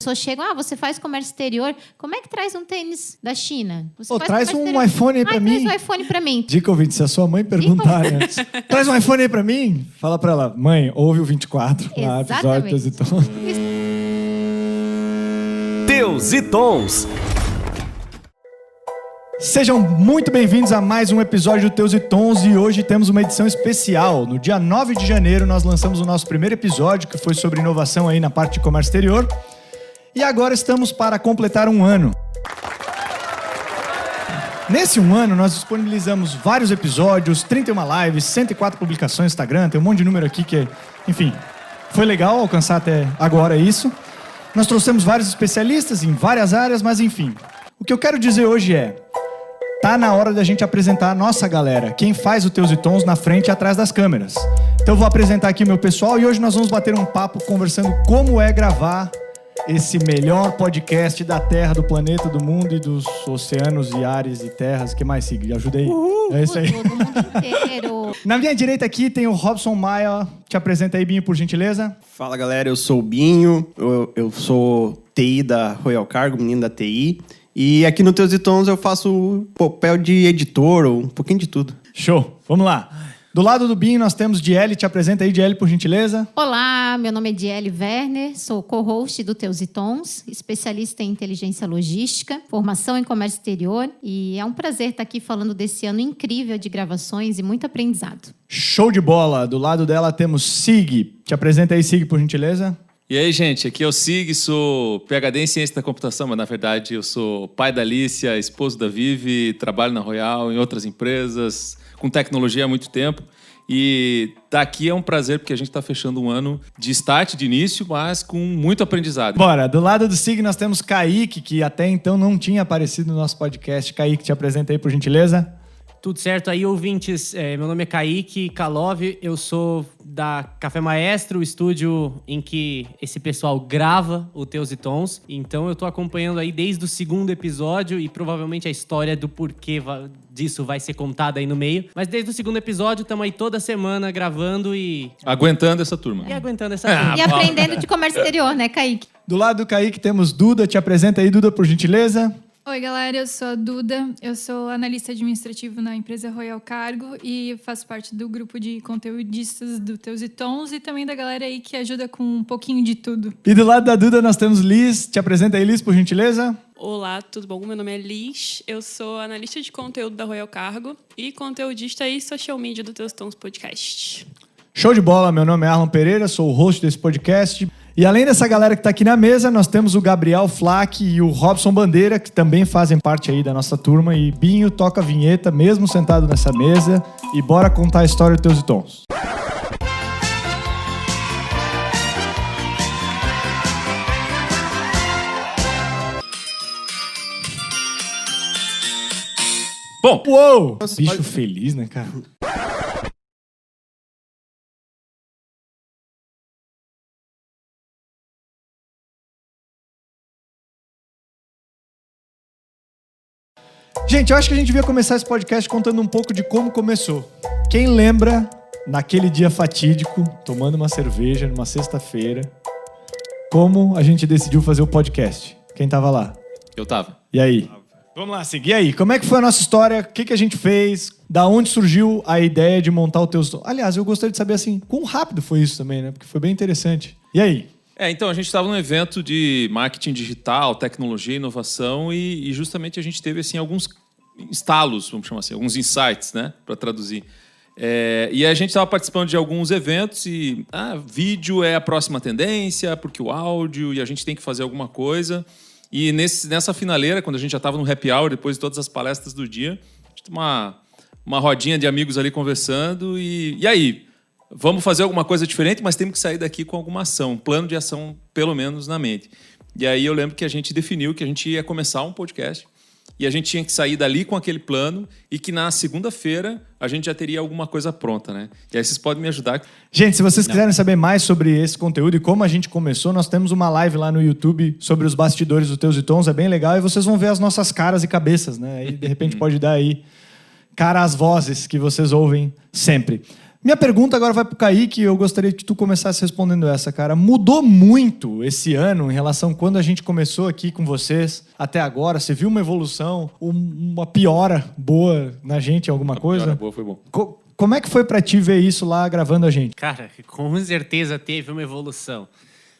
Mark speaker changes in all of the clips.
Speaker 1: pessoas chegam, você faz comércio exterior, como é que traz um tênis da China?
Speaker 2: Traz um iPhone aí pra mim.
Speaker 1: Traz um iPhone pra mim.
Speaker 2: Dica ouvinte, se a sua mãe perguntar, né? Traz um iPhone aí pra mim. Fala pra ela, mãe, ouve o 24. Lá, episódio Teus e Tons.
Speaker 3: Teus e Tons.
Speaker 2: Sejam muito bem-vindos a mais um episódio do Teus e Tons e hoje temos uma edição especial. No dia 9 de janeiro nós lançamos o nosso primeiro episódio, que foi sobre inovação aí na parte de comércio exterior. E agora estamos para completar um ano. Nesse um ano nós disponibilizamos vários episódios, 31 lives, 104 publicações no Instagram, tem um monte de número aqui que, enfim, foi legal alcançar até agora isso. Nós trouxemos vários especialistas em várias áreas, mas enfim, o que eu quero dizer hoje tá na hora da gente apresentar a nossa galera, quem faz o Teus e Tons na frente e atrás das câmeras. Então eu vou apresentar aqui o meu pessoal e hoje nós vamos bater um papo conversando como é gravar esse melhor podcast da Terra, do planeta, do mundo e dos oceanos e ares e terras. O que mais, Sig? Ajuda aí. É isso aí.
Speaker 1: Do mundo inteiro.
Speaker 2: Na minha direita aqui tem o Robson Maia. Te apresenta aí, Binho, por gentileza.
Speaker 4: Fala, galera. Eu sou o Binho. Eu sou TI da Royal Cargo, menino da TI. E aqui no Teus e Tons eu faço o papel de editor, ou um pouquinho de tudo.
Speaker 2: Show. Vamos lá. Do lado do Binho nós temos Diele. Te apresenta aí, Diele, por gentileza.
Speaker 1: Olá, meu nome é Diele Werner, sou co-host do Teus e Tons, especialista em inteligência logística, formação em comércio exterior, e é um prazer estar aqui falando desse ano incrível de gravações e muito aprendizado.
Speaker 2: Show de bola. Do lado dela temos Sig. Te apresenta aí, Sig, por gentileza.
Speaker 5: E aí, gente, aqui é o Sig, sou PhD em Ciência da Computação, mas na verdade eu sou pai da Alicia, esposo da Vivi, trabalho na Royal, em outras empresas, com tecnologia há muito tempo. E daqui é um prazer, porque a gente está fechando um ano de start, de início, mas com muito aprendizado.
Speaker 2: Bora, do lado do Sig nós temos Kaique, que até então não tinha aparecido no nosso podcast. Kaique, te apresenta aí, por gentileza.
Speaker 6: Tudo certo aí, ouvintes? Meu nome é Kaique Kalov, eu sou da Café Maestro, o estúdio em que esse pessoal grava o Teus e Tons. Então eu tô acompanhando aí desde o segundo episódio e provavelmente a história do porquê disso vai ser contada aí no meio. Mas desde o segundo episódio estamos aí toda semana gravando e...
Speaker 5: Aguentando essa turma.
Speaker 6: E aguentando essa turma.
Speaker 1: E aprendendo de comércio exterior, né, Kaique?
Speaker 2: Do lado do Kaique temos Duda. Te apresenta aí, Duda, por gentileza.
Speaker 7: Oi, galera, eu sou a Duda, eu sou analista administrativo na empresa Royal Cargo e faço parte do grupo de conteudistas do Teus e Tons e também da galera aí que ajuda com um pouquinho de tudo.
Speaker 2: E do lado da Duda nós temos Liz. Te apresenta aí, Liz, por gentileza.
Speaker 8: Olá, tudo bom? Meu nome é Liz, eu sou analista de conteúdo da Royal Cargo e conteudista e social media do Teus Tons Podcast.
Speaker 2: Show de bola, meu nome é Arlon Pereira, sou o host desse podcast. E além dessa galera que está aqui na mesa, nós temos o Gabriel Flack e o Robson Bandeira, que também fazem parte aí da nossa turma. E Binho toca a vinheta, mesmo sentado nessa mesa. E bora contar a história do Teus e Tons.
Speaker 5: Bom,
Speaker 2: Uou! Bicho feliz, né, cara? Gente, eu acho que a gente devia começar esse podcast contando um pouco de como começou. Quem lembra, naquele dia fatídico, tomando uma cerveja numa sexta-feira, como a gente decidiu fazer o podcast? Quem tava lá?
Speaker 5: eu tava.
Speaker 2: E aí? Vamos lá, seguir aí. Como é que foi a nossa história? O que a gente fez? Da onde surgiu a ideia de montar o Teus... Aliás, eu gostaria de saber, assim, quão rápido foi isso também, né? Porque foi bem interessante. E aí?
Speaker 5: Então, a gente estava num evento de marketing digital, tecnologia e inovação e justamente a gente teve, assim, alguns estalos, vamos chamar assim, alguns insights, né, para traduzir. E a gente estava participando de alguns eventos e vídeo é a próxima tendência, porque o áudio, e a gente tem que fazer alguma coisa. E nessa finaleira, quando a gente já estava no happy hour, depois de todas as palestras do dia, a gente tinha uma rodinha de amigos ali conversando e aí... Vamos fazer alguma coisa diferente, mas temos que sair daqui com alguma ação, um plano de ação, pelo menos, na mente. E aí eu lembro que a gente definiu que a gente ia começar um podcast e a gente tinha que sair dali com aquele plano e que na segunda-feira a gente já teria alguma coisa pronta, né? E aí vocês podem me ajudar.
Speaker 2: Gente, se vocês quiserem saber mais sobre esse conteúdo e como a gente começou, nós temos uma live lá no YouTube sobre os bastidores do Teus e Tons, é bem legal, e vocês vão ver as nossas caras e cabeças, né? Aí, de repente, pode dar aí cara às vozes que vocês ouvem sempre. Minha pergunta agora vai pro Kaique, eu gostaria que tu começasse respondendo essa, cara. Mudou muito esse ano em relação a quando a gente começou aqui com vocês até agora? Você viu uma evolução, uma piora boa na gente, alguma coisa?
Speaker 5: Piora boa, foi bom.
Speaker 2: Como é que foi pra ti ver isso lá gravando a gente?
Speaker 6: Cara, com certeza teve uma evolução.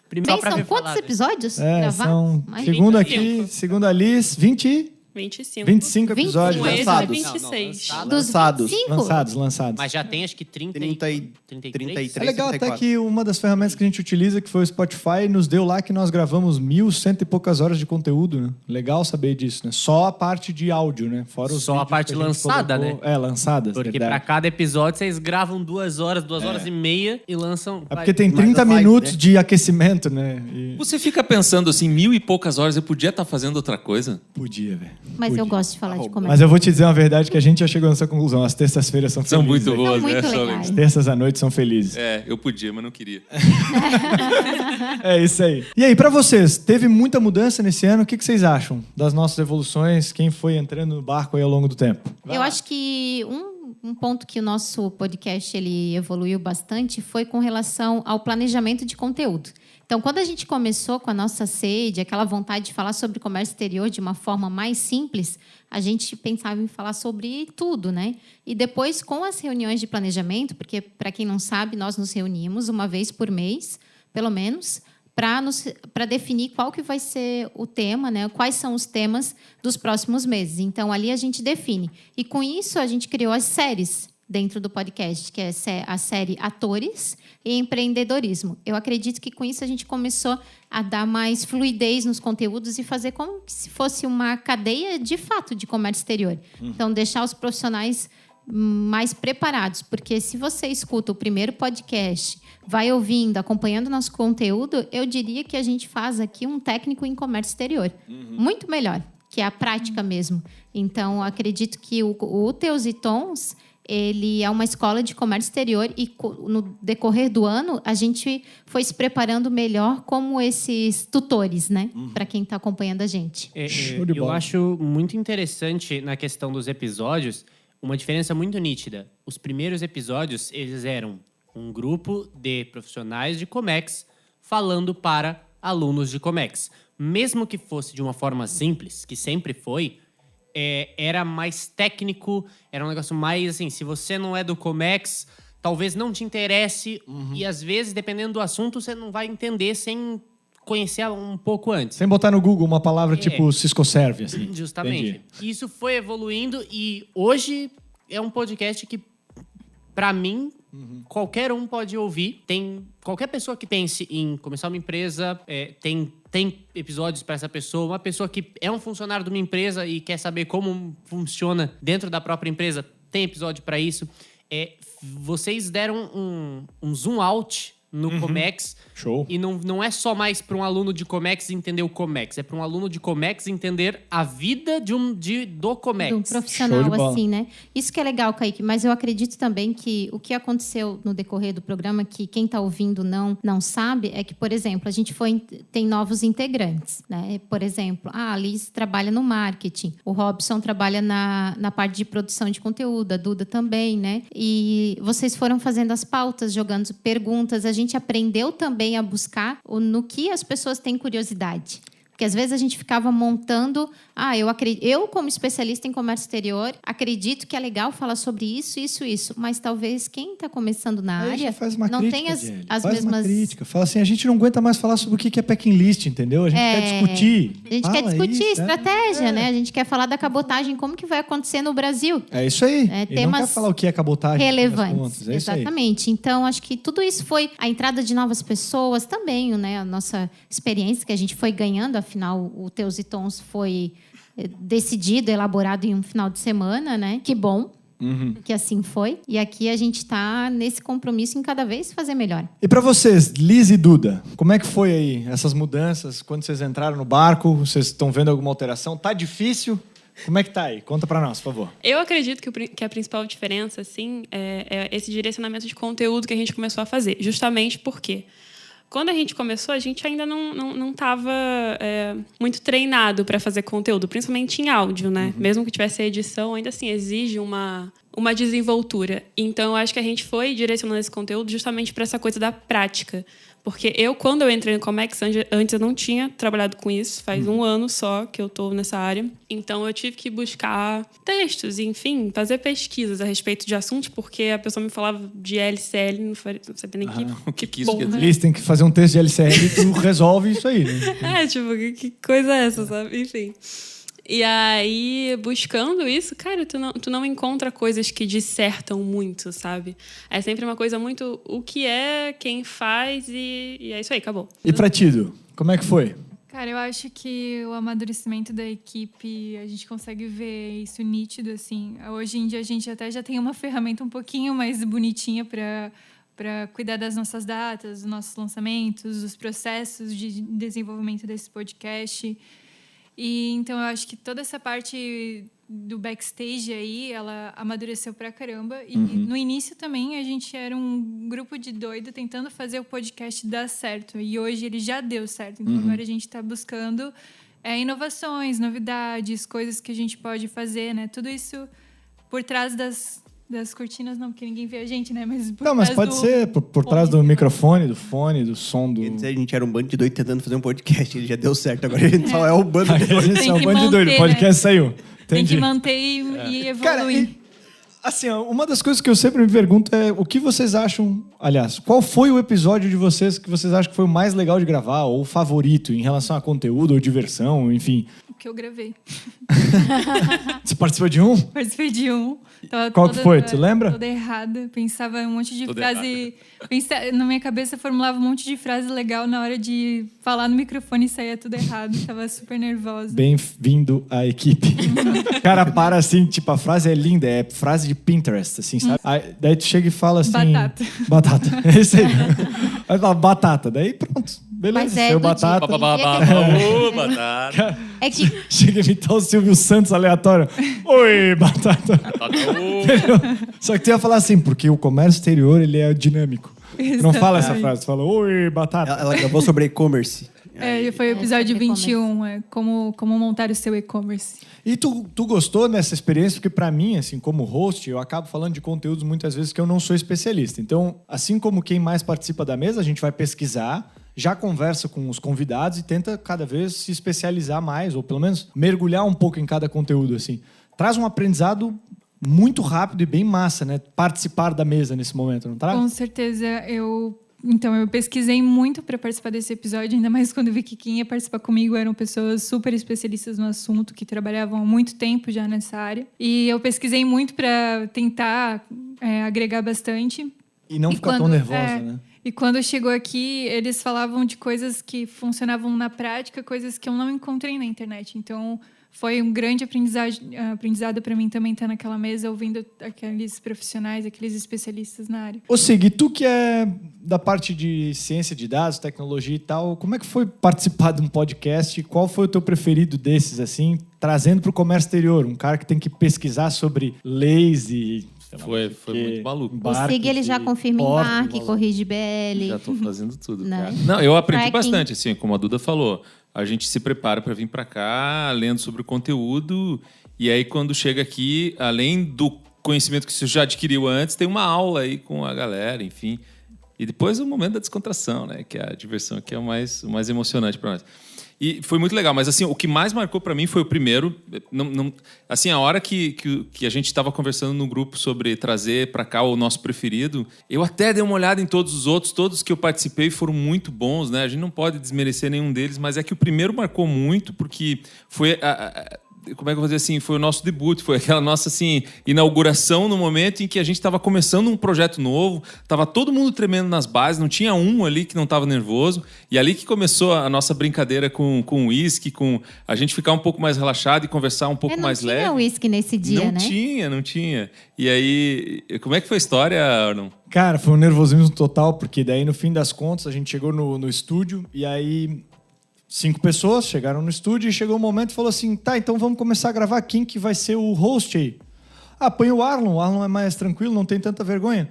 Speaker 6: Primeiro,
Speaker 1: São quantos episódios gravados?
Speaker 2: São,
Speaker 1: Mais
Speaker 2: segundo
Speaker 8: 25.
Speaker 2: aqui, segundo a Liz, 25
Speaker 8: 25.
Speaker 2: episódios
Speaker 8: Com esse é
Speaker 2: lançados.
Speaker 8: 26.
Speaker 1: Dos
Speaker 4: Lançados.
Speaker 1: 25?
Speaker 2: Lançados.
Speaker 6: Mas já tem acho que
Speaker 4: 33.
Speaker 2: É legal até
Speaker 4: 34.
Speaker 2: que uma das ferramentas que a gente utiliza, que foi o Spotify, nos deu lá que nós gravamos 1.100 e poucas horas de conteúdo, né? Legal saber disso, né? Só a parte de áudio, né? Fora os
Speaker 6: Só a
Speaker 2: vídeos
Speaker 6: parte
Speaker 2: que gente
Speaker 6: lançada,
Speaker 2: colocou.
Speaker 6: né?
Speaker 2: Lançadas,
Speaker 6: Porque
Speaker 2: verdade.
Speaker 6: pra cada episódio vocês gravam 2 horas, 2 horas e meia e lançam...
Speaker 2: É porque tem
Speaker 4: Mais
Speaker 2: 30
Speaker 4: as lives,
Speaker 2: minutos
Speaker 4: né?
Speaker 2: de aquecimento, né? E
Speaker 5: Você fica pensando assim, 1000 e poucas horas, eu podia estar fazendo outra coisa?
Speaker 2: podia, velho.
Speaker 1: Mas eu
Speaker 2: Podia.
Speaker 1: gosto de falar de comédia.
Speaker 2: Mas eu vou te dizer uma verdade que a gente já chegou nessa conclusão. As terças-feiras são
Speaker 5: São
Speaker 2: felizes.
Speaker 5: muito
Speaker 2: né?
Speaker 5: boas,
Speaker 1: muito
Speaker 5: né? São
Speaker 1: legais.
Speaker 2: As terças à noite são felizes.
Speaker 5: Eu podia, mas não queria.
Speaker 2: É isso aí. E aí, pra vocês, teve muita mudança nesse ano? O que vocês acham das nossas evoluções? Quem foi entrando no barco aí ao longo do tempo?
Speaker 1: Eu acho que um ponto que o nosso podcast ele evoluiu bastante foi com relação ao planejamento de conteúdo. Então, quando a gente começou com a nossa sede, aquela vontade de falar sobre comércio exterior de uma forma mais simples, a gente pensava em falar sobre tudo, né? E depois, com as reuniões de planejamento, porque, para quem não sabe, nós nos reunimos uma vez por mês, pelo menos, para definir qual que vai ser o tema, né? Quais são os temas dos próximos meses. Então, ali a gente define. E, com isso, a gente criou as séries dentro do podcast, que é a série Atores e Empreendedorismo. Eu acredito que com isso a gente começou a dar mais fluidez nos conteúdos e fazer como se fosse uma cadeia de fato de comércio exterior. Então, deixar os profissionais mais preparados, porque se você escuta o primeiro podcast, vai ouvindo, acompanhando nosso conteúdo, eu diria que a gente faz aqui um técnico em comércio exterior. Muito melhor, que é a prática mesmo. Então, acredito que o Teus e Tons ele é uma escola de comércio exterior e no decorrer do ano a gente foi se preparando melhor como esses tutores, né? Para quem está acompanhando a gente.
Speaker 2: Show de
Speaker 6: Eu
Speaker 2: bola.
Speaker 6: acho muito interessante na questão dos episódios uma diferença muito nítida. Os primeiros episódios, eles eram um grupo de profissionais de Comex falando para alunos de Comex. Mesmo que fosse de uma forma simples, que sempre foi, era mais técnico, era um negócio mais assim, se você não é do Comex, talvez não te interesse e às vezes, dependendo do assunto, você não vai entender sem conhecer um pouco antes.
Speaker 2: Sem botar no Google uma palavra tipo Cisco Serve, assim.
Speaker 6: Justamente.
Speaker 2: Entendi.
Speaker 6: Isso foi evoluindo e hoje é um podcast que, pra mim, qualquer um pode ouvir. Qualquer pessoa que pense em começar uma empresa, tem episódios para essa pessoa. Uma pessoa que é um funcionário de uma empresa e quer saber como funciona dentro da própria empresa, tem episódio para isso. Vocês deram um zoom out no Comex.
Speaker 2: Show.
Speaker 6: E não é só mais para um aluno de Comex entender o Comex. É para um aluno de Comex entender a vida do Comex.
Speaker 1: Do profissional,
Speaker 2: Show de bola.
Speaker 1: assim, né? Isso que é legal, Kaique. Mas eu acredito também que o que aconteceu no decorrer do programa, que quem está ouvindo não sabe, é que, por exemplo, a gente tem novos integrantes, né? Por exemplo, a Liz trabalha no marketing, o Robson trabalha na parte de produção de conteúdo, a Duda também, né? E vocês foram fazendo as pautas, jogando perguntas, a gente aprendeu também a buscar no que as pessoas têm curiosidade. Porque às vezes a gente ficava montando... eu como especialista em comércio exterior, acredito que é legal falar sobre isso, isso, isso. Mas talvez quem está começando na
Speaker 2: Aí
Speaker 1: área
Speaker 2: já faz uma
Speaker 1: não
Speaker 2: crítica,
Speaker 1: tem as
Speaker 2: Diele.
Speaker 1: mesmas...
Speaker 2: Faz uma crítica. Fala assim, a gente não aguenta mais falar sobre o que é packing list, entendeu? A gente quer discutir.
Speaker 1: A gente
Speaker 2: Fala
Speaker 1: quer discutir
Speaker 2: isso,
Speaker 1: estratégia, né? A gente quer falar da cabotagem, como que vai acontecer no Brasil.
Speaker 2: É isso aí. E não
Speaker 1: Temas
Speaker 2: quer falar o que é cabotagem. no fim das
Speaker 1: relevantes.
Speaker 2: contas. É isso aí.
Speaker 1: Exatamente. Então, acho que tudo isso foi a entrada de novas pessoas também, né? A nossa experiência que a gente foi ganhando, afinal, o Teus e Tons foi decidido, elaborado em um final de semana, né? Que bom. Que assim foi. E aqui a gente está nesse compromisso em cada vez fazer melhor.
Speaker 2: E para vocês, Liz e Duda, como é que foi aí essas mudanças? Quando vocês entraram no barco, vocês estão vendo alguma alteração? Tá difícil? Como é que tá aí? Conta para nós, por favor.
Speaker 8: Eu acredito que a principal diferença, assim, é esse direcionamento de conteúdo que a gente começou a fazer. Justamente porque Quando a gente começou, a gente ainda não estava muito treinado para fazer conteúdo, principalmente em áudio, né? Mesmo que tivesse a edição, ainda assim exige uma desenvoltura. Então, eu acho que a gente foi direcionando esse conteúdo justamente para essa coisa da prática. Porque quando eu entrei no Comex, antes eu não tinha trabalhado com isso. Faz 1 ano só que eu estou nessa área. Então, eu tive que buscar textos, enfim, fazer pesquisas a respeito de assuntos, porque a pessoa me falava de LCL, não sabia nem
Speaker 5: o que isso
Speaker 8: bom,
Speaker 5: quer
Speaker 8: né?
Speaker 5: dizer?
Speaker 2: Eles têm que fazer um texto de LCL e tu resolve isso aí, né?
Speaker 8: Tipo, que coisa é essa, sabe? Enfim. E aí, buscando isso, cara, tu não encontra coisas que dissertam muito, sabe? É sempre uma coisa muito o que é, quem faz e é isso aí, acabou.
Speaker 2: E pra Tido, como é que foi?
Speaker 7: Cara, eu acho que o amadurecimento da equipe, a gente consegue ver isso nítido, assim. Hoje em dia a gente até já tem uma ferramenta um pouquinho mais bonitinha para cuidar das nossas datas, dos nossos lançamentos, dos processos de desenvolvimento desse podcast. E então eu acho que toda essa parte do backstage aí, ela amadureceu pra caramba. E no início também a gente era um grupo de doido tentando fazer o podcast dar certo. E hoje ele já deu certo. Então agora a gente está buscando inovações, novidades, coisas que a gente pode fazer, né? Tudo isso por trás das cortinas, não, porque ninguém vê a gente, né? Mas por
Speaker 2: Não, mas
Speaker 7: trás
Speaker 2: pode
Speaker 7: do
Speaker 2: ser por trás do microfone, do fone, do som, do...
Speaker 4: Quer dizer, a gente era um bando de doido tentando fazer um podcast, ele já deu certo, agora a gente só é o bando de doido.
Speaker 2: Esse é um
Speaker 7: que
Speaker 2: bando de doido, o
Speaker 7: manter,
Speaker 2: podcast saiu.
Speaker 7: Tem
Speaker 2: Entendi.
Speaker 7: que manter e evoluir.
Speaker 2: Cara, assim, ó, uma das coisas que eu sempre me pergunto é o que vocês acham... Aliás, qual foi o episódio de vocês que vocês acham que foi o mais legal de gravar ou o favorito em relação a conteúdo ou diversão, enfim?
Speaker 7: O que eu gravei.
Speaker 2: Você participou de um?
Speaker 7: Participei de um. Tava
Speaker 2: Qual que foi? Tu lembra?
Speaker 7: Toda errada. Pensava um monte de
Speaker 5: Toda
Speaker 7: frase... Na minha cabeça, formulava um monte de frase legal na hora de falar no microfone e saía tudo errado. Tava super nervosa.
Speaker 2: Bem-vindo à equipe. O cara para assim, tipo, a frase é linda, é frase de Pinterest, assim, sabe? Aí, daí tu chega e fala assim...
Speaker 7: Batata.
Speaker 2: Batata. É isso aí. Aí fala batata. Daí pronto. Beleza,
Speaker 1: Mas é
Speaker 2: saiu
Speaker 1: do
Speaker 2: batata.
Speaker 5: Ô, batata.
Speaker 1: É que
Speaker 2: Chega a imitar o Silvio Santos aleatório. Oi, batata. Só que tu ia falar assim, porque o comércio exterior, ele é dinâmico. Tu não fala essa frase, tu fala, oi, batata.
Speaker 4: Ela gravou sobre e-commerce.
Speaker 7: Foi o episódio
Speaker 1: sobre
Speaker 7: 21, como montar o seu e-commerce.
Speaker 2: E tu gostou dessa experiência? Porque pra mim, assim, como host, eu acabo falando de conteúdos muitas vezes que eu não sou especialista. Então, assim como quem mais participa da mesa, a gente vai pesquisar, já conversa com os convidados e tenta cada vez se especializar mais, ou pelo menos mergulhar um pouco em cada conteúdo, assim. Traz um aprendizado muito rápido e bem massa, né? Participar da mesa nesse momento, não traz?
Speaker 7: Com certeza, eu pesquisei muito para participar desse episódio, ainda mais quando vi que quem ia participar comigo eram pessoas super especialistas no assunto, que trabalhavam há muito tempo já nessa área. E eu pesquisei muito para tentar agregar bastante.
Speaker 2: E não ficar tão nervosa, né?
Speaker 7: E quando chegou aqui, eles falavam de coisas que funcionavam na prática, coisas que eu não encontrei na internet. Então, foi um grande aprendizado para mim também estar naquela mesa, ouvindo aqueles profissionais, aqueles especialistas na área.
Speaker 2: Ô Sig, tu que é da parte de ciência de dados, tecnologia e tal, como é que foi participar de um podcast? Qual foi o teu preferido desses, assim, trazendo para o comércio exterior? Um cara que tem que pesquisar sobre leis e...
Speaker 5: Foi muito maluco.
Speaker 1: o SIG, ele já confirma embarque, corrige BL.
Speaker 5: Já tô fazendo tudo,
Speaker 1: Não.
Speaker 5: cara. Não, eu aprendi
Speaker 1: Tracking.
Speaker 5: bastante, assim, como a Duda falou. A gente se prepara para vir para cá, lendo sobre o conteúdo, e aí quando chega aqui, além do conhecimento que você já adquiriu antes, tem uma aula aí com a galera, enfim. E depois o momento da descontração, né? Que é a diversão, que é o mais emocionante para nós. E foi muito legal, mas assim, o que mais marcou para mim foi o primeiro. Assim, a hora que a gente estava conversando no grupo sobre trazer para cá o nosso preferido, eu até dei uma olhada em todos os outros, todos que eu participei foram muito bons, né? A gente não pode desmerecer nenhum deles, mas é que o primeiro marcou muito porque foi como é que eu vou dizer assim, foi o nosso debut, foi aquela nossa assim, inauguração no momento em que a gente estava começando um projeto novo, estava todo mundo tremendo nas bases, não tinha um ali que não estava nervoso, e ali que começou a nossa brincadeira com o uísque, com a gente ficar um pouco mais relaxado e conversar um pouco mais leve.
Speaker 1: Não tinha uísque nesse dia, né?
Speaker 5: Não tinha. E aí, como é que foi a história, Arnon?
Speaker 2: Cara, foi um nervosismo total, porque daí no fim das contas a gente chegou no estúdio e aí 5 pessoas chegaram no estúdio e chegou um momento e falou assim, tá, então vamos começar a gravar, quem que vai ser o host aí? Ah, põe o Arlon é mais tranquilo, não tem tanta vergonha.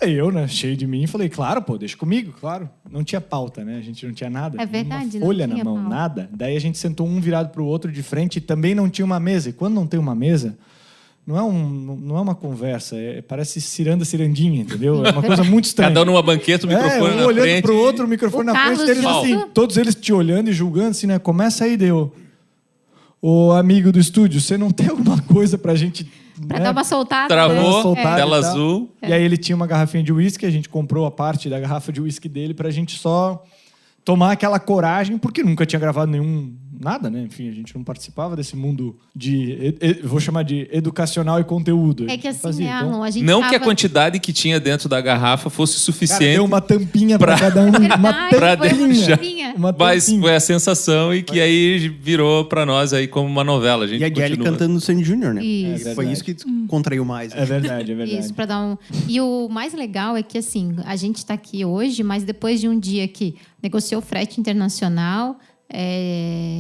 Speaker 2: Aí eu, né, cheio de mim, falei, claro, pô, deixa comigo, claro. Não tinha pauta, né? A gente não tinha nada.
Speaker 1: É verdade,
Speaker 2: uma folha
Speaker 1: não tinha
Speaker 2: na mão,
Speaker 1: pauta.
Speaker 2: nada. Daí a gente sentou um virado pro outro de frente e também não tinha uma mesa. E quando não tem uma mesa, não é uma conversa, parece cirandinha, entendeu? É uma coisa muito estranha.
Speaker 5: Cada um numa banqueta, o microfone
Speaker 2: um
Speaker 5: na
Speaker 2: olhando
Speaker 5: frente.
Speaker 2: pro outro, o microfone
Speaker 1: O
Speaker 2: na frente
Speaker 1: Carlos
Speaker 2: deles,
Speaker 1: Justo-
Speaker 2: assim, todos eles te olhando e julgando, assim, né? Começa aí, deu. Ô, amigo do estúdio, você não tem alguma coisa pra gente...
Speaker 1: Pra
Speaker 2: né,
Speaker 1: dar uma soltada.
Speaker 5: Travou,
Speaker 2: soltada
Speaker 5: tela
Speaker 2: e tal.
Speaker 5: azul.
Speaker 2: E aí ele tinha uma garrafinha de uísque, a gente comprou a parte da garrafa de uísque dele pra gente só tomar aquela coragem, porque nunca tinha gravado nada, né? Enfim, a gente não participava desse mundo vou chamar de educacional e conteúdo. A
Speaker 1: É
Speaker 2: gente
Speaker 1: que
Speaker 2: não
Speaker 1: assim,
Speaker 2: fazia,
Speaker 1: né,
Speaker 2: então,
Speaker 1: Arlon, a gente
Speaker 5: Não que a
Speaker 1: tava-
Speaker 5: quantidade que tinha dentro da garrafa fosse
Speaker 2: cara,
Speaker 5: suficiente,
Speaker 2: deu uma tampinha pra cada um, uma
Speaker 1: Verdade,
Speaker 5: pra
Speaker 1: foi uma
Speaker 5: deixar.
Speaker 1: tampinha.
Speaker 2: Uma
Speaker 5: mas
Speaker 2: tampinha.
Speaker 5: foi a sensação e que aí virou pra nós aí como uma novela. A gente
Speaker 4: E a Jelly
Speaker 5: continua.
Speaker 4: cantando no Sandy Júnior, né?
Speaker 1: Isso.
Speaker 4: Foi isso que contraiu mais. né?
Speaker 2: É verdade, é verdade.
Speaker 1: Isso, para dar um. E o mais legal é que, assim, a gente está aqui hoje, mas depois de um dia que negociou frete internacional,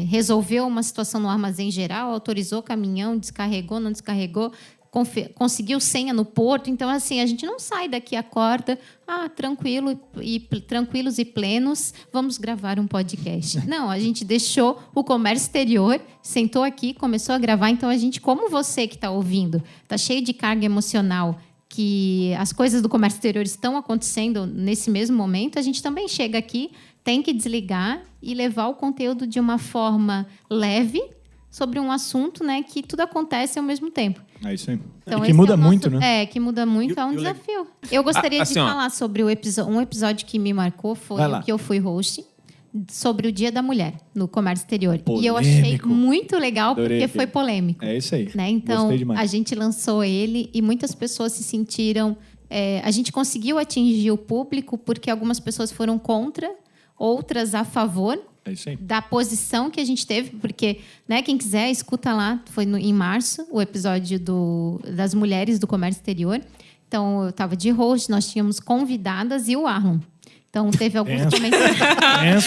Speaker 1: resolveu uma situação no armazém geral, autorizou caminhão, descarregou, não descarregou, conseguiu senha no porto. Então, assim, a gente não sai daqui, acorda, tranquilos e plenos, vamos gravar um podcast. Não, a gente deixou o comércio exterior, sentou aqui, começou a gravar. Então, a gente, como você que está ouvindo, está cheio de carga emocional, que as coisas do comércio exterior estão acontecendo nesse mesmo momento, a gente também chega aqui, tem que desligar e levar o conteúdo de uma forma leve sobre um assunto, né, que tudo acontece ao mesmo tempo.
Speaker 2: É isso aí.
Speaker 1: Então,
Speaker 2: E que
Speaker 1: esse
Speaker 2: muda
Speaker 1: é o nosso-
Speaker 2: muito, né?
Speaker 1: É, que muda muito, é um desafio. Eu gostaria
Speaker 5: Assim,
Speaker 1: de
Speaker 5: ó.
Speaker 1: falar sobre um episódio que me marcou, foi
Speaker 2: Vai lá.
Speaker 1: o que eu fui host, sobre o Dia da Mulher no comércio exterior. E eu achei
Speaker 2: Polêmico.
Speaker 1: muito legal,
Speaker 2: Adorei
Speaker 1: porque
Speaker 2: aquele.
Speaker 1: foi polêmico.
Speaker 2: É isso aí.
Speaker 1: Né? Então,
Speaker 2: Gostei demais.
Speaker 1: a gente lançou ele e muitas pessoas se sentiram... a gente conseguiu atingir o público porque algumas pessoas foram contra, outras a favor
Speaker 2: É isso aí.
Speaker 1: da posição que a gente teve, porque, né, quem quiser, escuta lá, foi em março, o episódio das mulheres do comércio exterior. Então, eu estava de host, nós tínhamos convidadas e o Arlon. Então, teve alguns
Speaker 2: Tenso.
Speaker 1: comentários.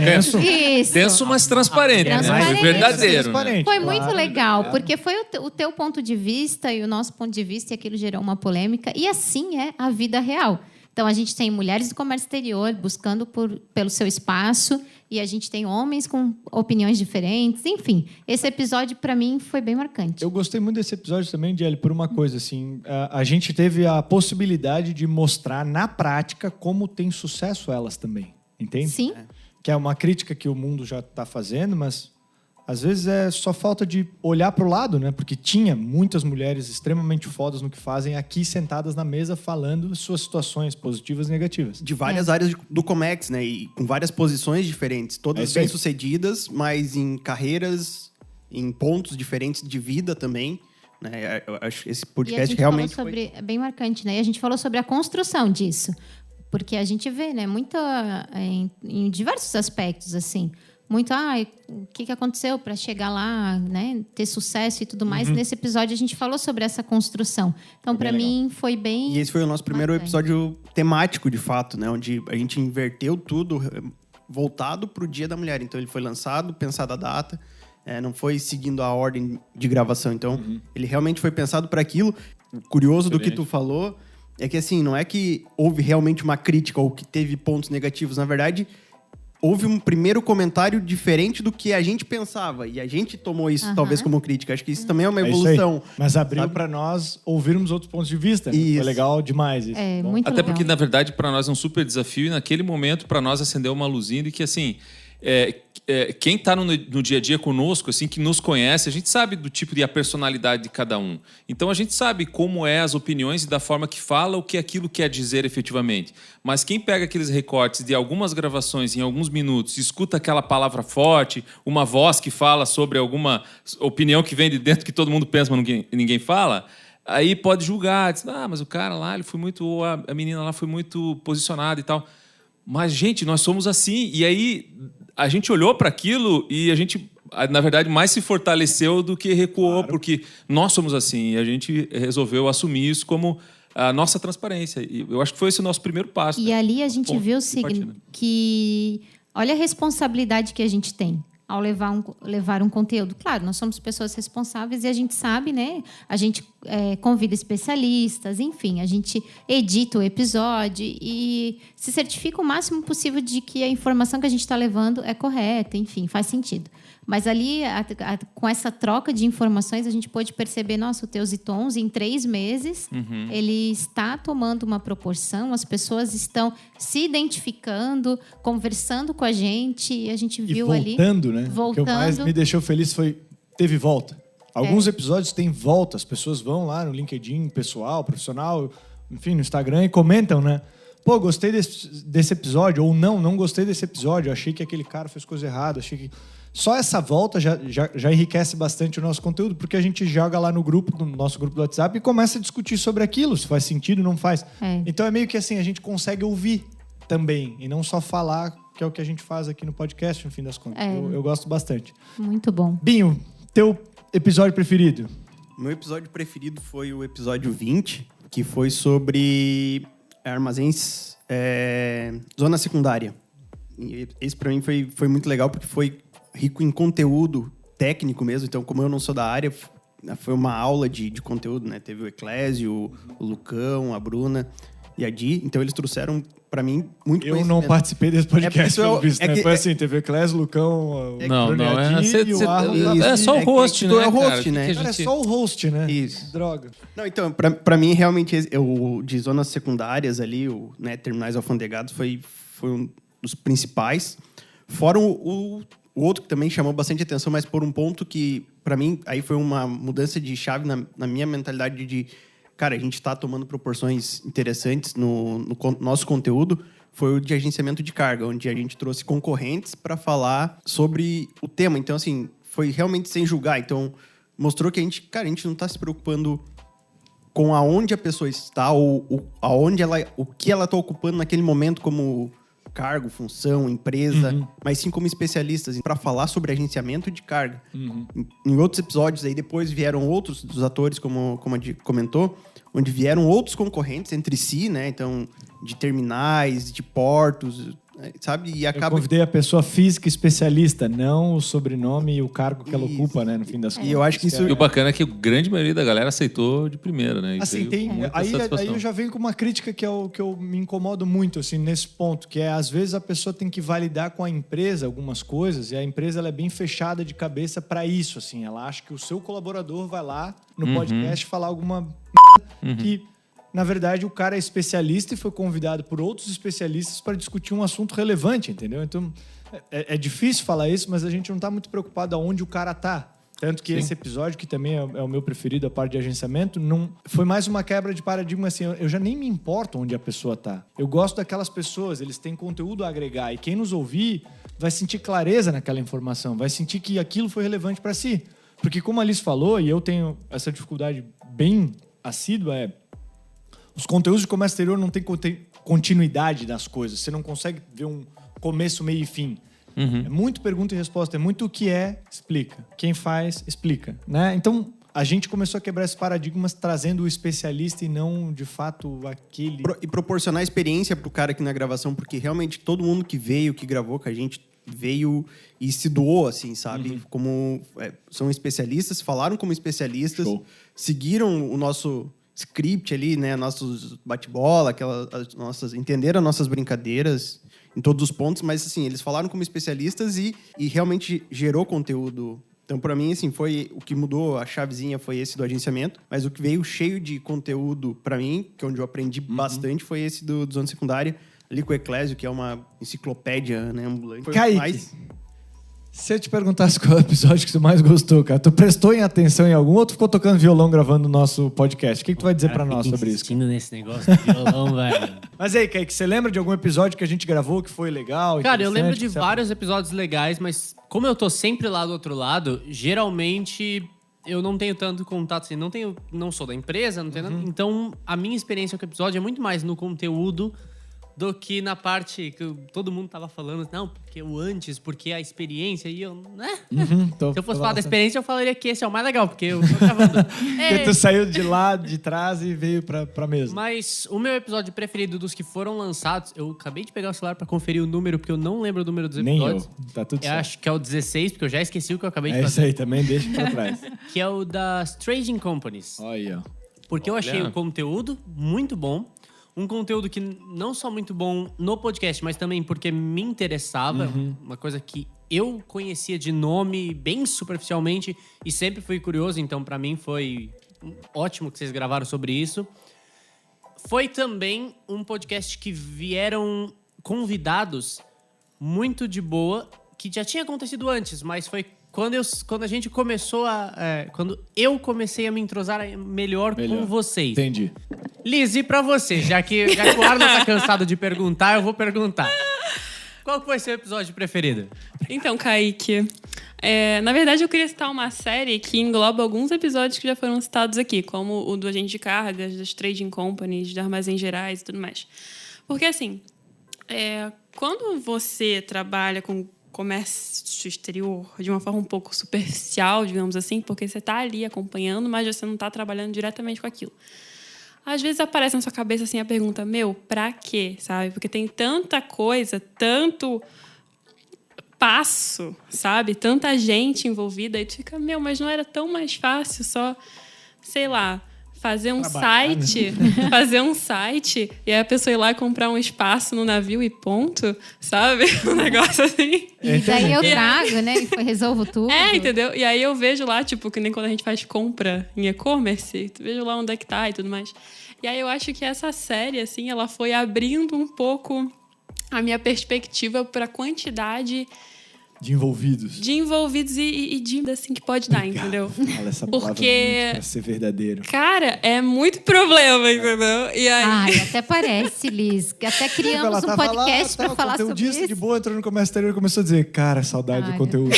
Speaker 2: Tenso.
Speaker 1: Isso.
Speaker 5: Tenso, mas transparente, né?
Speaker 1: Transparente.
Speaker 5: Verdadeiro. Né?
Speaker 2: Transparente.
Speaker 1: Foi
Speaker 2: Claro.
Speaker 1: muito legal, porque foi o teu ponto de vista e o nosso ponto de vista, e aquilo gerou uma polêmica. E assim é a vida real. Então, a gente tem mulheres do comércio exterior buscando pelo seu espaço, e a gente tem homens com opiniões diferentes. Enfim, esse episódio, para mim, foi bem marcante.
Speaker 2: Eu gostei muito desse episódio também, Jelly, por uma coisa, assim, a gente teve a possibilidade de mostrar na prática como tem sucesso elas também, entende?
Speaker 1: Sim.
Speaker 2: Que é uma crítica que o mundo já está fazendo, mas às vezes é só falta de olhar para o lado, né? Porque tinha muitas mulheres extremamente fodas no que fazem aqui sentadas na mesa falando suas situações positivas e negativas.
Speaker 4: De várias áreas do Comex, né? E com várias posições diferentes.
Speaker 2: É
Speaker 4: Todas
Speaker 2: isso aí.
Speaker 4: bem-sucedidas, mas em carreiras, em pontos diferentes de vida também. Né? Eu acho que esse
Speaker 1: E a
Speaker 4: podcast
Speaker 1: gente
Speaker 4: realmente
Speaker 1: falou sobre... É bem marcante, né? E a gente falou sobre a construção disso. Porque a gente vê, né? Em diversos aspectos, assim. Muito, o que aconteceu para chegar lá, né? Ter sucesso e tudo mais. Nesse episódio, a gente falou sobre essa construção. Então, para mim, foi bem...
Speaker 4: E esse foi o nosso primeiro
Speaker 1: marcante.
Speaker 4: episódio temático, de fato, né? Onde a gente inverteu tudo voltado para o Dia da Mulher. Então, ele foi lançado, pensado a data, não foi seguindo a ordem de gravação. Então, ele realmente foi pensado para aquilo. O curioso do que tu falou é que, assim, não é que houve realmente uma crítica ou que teve pontos negativos. Na verdade, houve um primeiro comentário diferente do que a gente pensava. E a gente tomou isso, talvez, como crítica. Acho que isso também é uma
Speaker 2: É isso aí.
Speaker 4: evolução.
Speaker 2: Mas abriu
Speaker 4: sabe?
Speaker 2: para nós ouvirmos outros pontos de vista. Né? Foi
Speaker 4: Isso.
Speaker 2: legal demais isso.
Speaker 1: É,
Speaker 2: Bom.
Speaker 1: muito
Speaker 5: Até
Speaker 1: legal.
Speaker 5: porque, na verdade, para nós é um super desafio e naquele momento, para nós, acendeu uma luzinha de que, assim, quem está no dia a dia conosco, assim, que nos conhece, a gente sabe do tipo de a personalidade de cada um. Então, a gente sabe como é as opiniões e da forma que fala o que aquilo quer dizer efetivamente. Mas quem pega aqueles recortes de algumas gravações em alguns minutos, escuta aquela palavra forte, uma voz que fala sobre alguma opinião que vem de dentro que todo mundo pensa, mas ninguém fala... Aí pode julgar, diz, mas o cara lá, ele foi muito, ou a menina lá foi muito posicionada e tal. Mas, gente, nós somos assim. E aí a gente olhou para aquilo e a gente, na verdade, mais se fortaleceu do que recuou, porque nós somos assim. E a gente resolveu assumir isso como a nossa transparência. E eu acho que foi esse o nosso primeiro passo.
Speaker 1: E
Speaker 5: né?
Speaker 1: ali a gente
Speaker 5: Ponto
Speaker 1: viu
Speaker 5: de partida.
Speaker 1: que... Olha a responsabilidade que a gente tem. ao levar um conteúdo. Claro, nós somos pessoas responsáveis e a gente sabe, né? A gente convida especialistas, enfim, a gente edita o episódio e se certifica o máximo possível de que a informação que a gente está levando é correta, enfim, faz sentido. Mas ali, com essa troca de informações, a gente pôde perceber, nossa, o Teus e Tons, em 3 meses, ele está tomando uma proporção, as pessoas estão se identificando, conversando com a gente viu ali...
Speaker 2: Voltando, né? O que mais me deixou feliz teve volta. Alguns episódios têm volta, as pessoas vão lá no LinkedIn, pessoal, profissional, enfim, no Instagram e comentam, né? Pô, gostei desse episódio, ou não gostei desse episódio, achei que aquele cara fez coisa errada, achei que... Só essa volta já enriquece bastante o nosso conteúdo, porque a gente joga lá no nosso grupo do WhatsApp e começa a discutir sobre aquilo, se faz sentido ou não faz. Então é meio que assim, a gente consegue ouvir também, e não só falar, que é o que a gente faz aqui no podcast, no fim das contas. Eu gosto bastante.
Speaker 1: Muito bom.
Speaker 2: Binho, teu episódio preferido?
Speaker 4: Meu episódio preferido foi o episódio 20, que foi sobre armazéns, zona secundária. E esse pra mim foi muito legal, porque foi rico em conteúdo técnico mesmo. Então, como eu não sou da área, foi uma aula de conteúdo, né? Teve o Eclésio, o Lucão, a Bruna e a Di. Então, eles trouxeram pra mim muito
Speaker 2: Eu não participei desse podcast, pelo visto, né? Foi assim, teve o Eclésio, o Lucão,
Speaker 5: Não,
Speaker 2: a Di e o Arlo.
Speaker 5: É só o host, né?
Speaker 4: Tu é o host, né?
Speaker 2: Cara, é só o host, né?
Speaker 4: Isso.
Speaker 2: Droga.
Speaker 4: Não, então, pra mim, realmente, o de zonas secundárias ali, né, terminais alfandegados, foi um dos principais. Fora o outro que também chamou bastante atenção, mas por um ponto que, para mim, aí foi uma mudança de chave na minha mentalidade de... Cara, a gente está tomando proporções interessantes no nosso conteúdo, foi o de agenciamento de carga, onde a gente trouxe concorrentes para falar sobre o tema. Então, assim, foi realmente sem julgar. Então, mostrou que a gente não está se preocupando com aonde a pessoa está ou o que ela está ocupando naquele momento como... cargo, função, empresa, mas sim como especialistas para falar sobre agenciamento de carga. Em outros episódios aí depois vieram outros dos atores, como a Di comentou, onde vieram outros concorrentes entre si, né? Então, de terminais, de portos, sabe? E acaba...
Speaker 2: Eu convidei a pessoa física especialista, não o sobrenome e o cargo que ela ocupa, né? No fim das contas.
Speaker 4: E eu acho que isso...
Speaker 5: E o bacana é que a grande maioria da galera aceitou de primeira, né?
Speaker 2: Assim, aí eu já venho com uma crítica que é o que eu me incomodo muito, assim, nesse ponto, que é, às vezes, a pessoa tem que validar com a empresa algumas coisas, e a empresa ela é bem fechada de cabeça para isso, assim. Ela acha que o seu colaborador vai lá no podcast falar alguma que... Na verdade, o cara é especialista e foi convidado por outros especialistas para discutir um assunto relevante, entendeu? Então, é difícil falar isso, mas a gente não está muito preocupado aonde o cara está. Tanto que esse episódio, que também é o meu preferido, a parte de agenciamento, não foi mais uma quebra de paradigma, assim, eu já nem me importo onde a pessoa está. Eu gosto daquelas pessoas, eles têm conteúdo a agregar, e quem nos ouvir vai sentir clareza naquela informação, vai sentir que aquilo foi relevante para si. Porque como a Alice falou, e eu tenho essa dificuldade bem assídua, os conteúdos de comércio exterior não têm continuidade das coisas. Você não consegue ver um começo, meio e fim. É muito pergunta e resposta. É muito o que explica. Quem faz, explica. Né? Então, a gente começou a quebrar esses paradigmas trazendo o especialista e não, de fato, aquele...
Speaker 4: E proporcionar experiência pro cara aqui na gravação, porque realmente todo mundo que veio, que gravou com a gente, veio e se doou, assim, sabe? Como são especialistas, falaram como especialistas, seguiram o nosso... script ali, né, nossos bate-bola, entenderam as nossas brincadeiras em todos os pontos, mas assim, eles falaram como especialistas e realmente gerou conteúdo. Então, para mim, assim, foi o que mudou a chavezinha foi esse do agenciamento, mas o que veio cheio de conteúdo para mim, que é onde eu aprendi bastante, foi esse do Zona Secundária, ali com o Eclésio, que é uma enciclopédia, né, ambulante.
Speaker 2: Kaique, se eu te perguntasse qual é o episódio que tu mais gostou, cara, tu prestou atenção em algum ou tu ficou tocando violão gravando o nosso podcast? O que tu vai dizer pra nós sobre isso?
Speaker 6: Insistindo nesse negócio de violão, velho.
Speaker 2: Mas aí, Kaique, você lembra de algum episódio que a gente gravou que foi legal?
Speaker 6: Cara, eu lembro de vários episódios legais, mas como eu tô sempre lá do outro lado, geralmente eu não tenho tanto contato, assim, não sou da empresa, não tenho nada, então a minha experiência com o episódio é muito mais no conteúdo do que na parte que todo mundo tava falando. Não, porque o antes, porque a experiência. E eu, né? Se eu fosse falar da experiência, eu falaria que esse é o mais legal, porque eu tô gravando.
Speaker 2: Porque tu saiu de lá, de trás e veio pra mesa.
Speaker 6: Mas o meu episódio preferido dos que foram lançados, eu acabei de pegar o celular pra conferir o número, porque eu não lembro o número dos
Speaker 2: Nem
Speaker 6: episódios.
Speaker 2: eu. Tá tudo
Speaker 6: Eu
Speaker 2: certo.
Speaker 6: acho que é o 16, porque eu já esqueci o que eu acabei de
Speaker 2: É isso
Speaker 6: fazer.
Speaker 2: aí, também deixa pra trás.
Speaker 6: Que é o das Trading Companies.
Speaker 2: Olha aí, ó.
Speaker 6: Porque eu achei
Speaker 5: Olha.
Speaker 6: o conteúdo muito bom. Um conteúdo que não só muito bom no podcast, mas também porque me interessava. Uma coisa que eu conhecia de nome bem superficialmente e sempre fui curioso. Então, pra mim, foi ótimo que vocês gravaram sobre isso. Foi também um podcast que vieram convidados muito de boa, que já tinha acontecido antes, mas foi quando a gente começou quando eu comecei a me entrosar melhor com vocês.
Speaker 2: Entendi.
Speaker 6: Liz, e pra você? Já que o Arnold tá cansado de perguntar, eu vou perguntar. Qual que foi seu episódio preferido?
Speaker 8: Então, Kaique, na verdade eu queria citar uma série que engloba alguns episódios que já foram citados aqui, como o do Agente de Cargas, das Trading Companies, de Armazéns Gerais e tudo mais. Porque, assim, quando você trabalha com comércio exterior de uma forma um pouco superficial, digamos assim, porque você está ali acompanhando, mas você não está trabalhando diretamente com aquilo. Às vezes aparece na sua cabeça assim a pergunta, pra quê, sabe? Porque tem tanta coisa, tanto passo, sabe? Tanta gente envolvida, e tu fica, mas não era tão mais fácil só, sei lá, fazer um site e aí a pessoa ir lá e comprar um espaço no navio e ponto, sabe? Um negócio assim.
Speaker 1: E daí eu trago, né? E resolvo tudo.
Speaker 8: Entendeu? E aí eu vejo lá, tipo, que nem quando a gente faz compra em e-commerce, tu vejo lá onde é que tá e tudo mais. E aí eu acho que essa série, assim, ela foi abrindo um pouco a minha perspectiva pra quantidade
Speaker 2: De envolvidos.
Speaker 8: e de assim que pode dar, entendeu?
Speaker 2: Fala essa palavra muito pra ser verdadeiro.
Speaker 8: Cara, é muito problema, entendeu? E aí...
Speaker 1: Ai, até parece, Liz. Até criamos um podcast pra falar sobre isso.
Speaker 2: de boa, entrou no comércio exterior e começou a dizer, cara, saudade do conteúdo.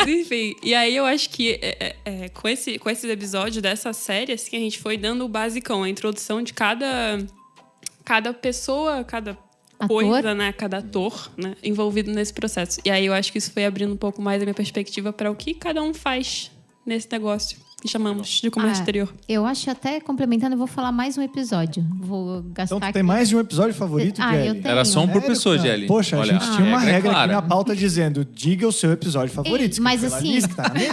Speaker 8: Enfim, e aí eu acho que com esses episódios dessa série, assim, a gente foi dando o basicão, a introdução de cada pessoa, cada coisa, né? Cada ator, né? Envolvido nesse processo. E aí eu acho que isso foi abrindo um pouco mais a minha perspectiva para o que cada um faz nesse negócio que chamamos de comércio exterior.
Speaker 1: Eu acho até, complementando, eu vou falar mais um episódio. Vou gastar
Speaker 2: Então tu
Speaker 1: aqui.
Speaker 2: tem mais de um episódio favorito, Jelly?
Speaker 1: eu tenho.
Speaker 5: Era só um por pessoa,
Speaker 2: Sério,
Speaker 5: Jelly.
Speaker 2: Poxa,
Speaker 5: Olha,
Speaker 2: a gente tinha uma
Speaker 5: regra é
Speaker 2: regra
Speaker 5: clara.
Speaker 2: aqui na pauta dizendo, diga o seu episódio favorito.
Speaker 1: Mas
Speaker 2: Pela
Speaker 1: assim-
Speaker 2: lista, né?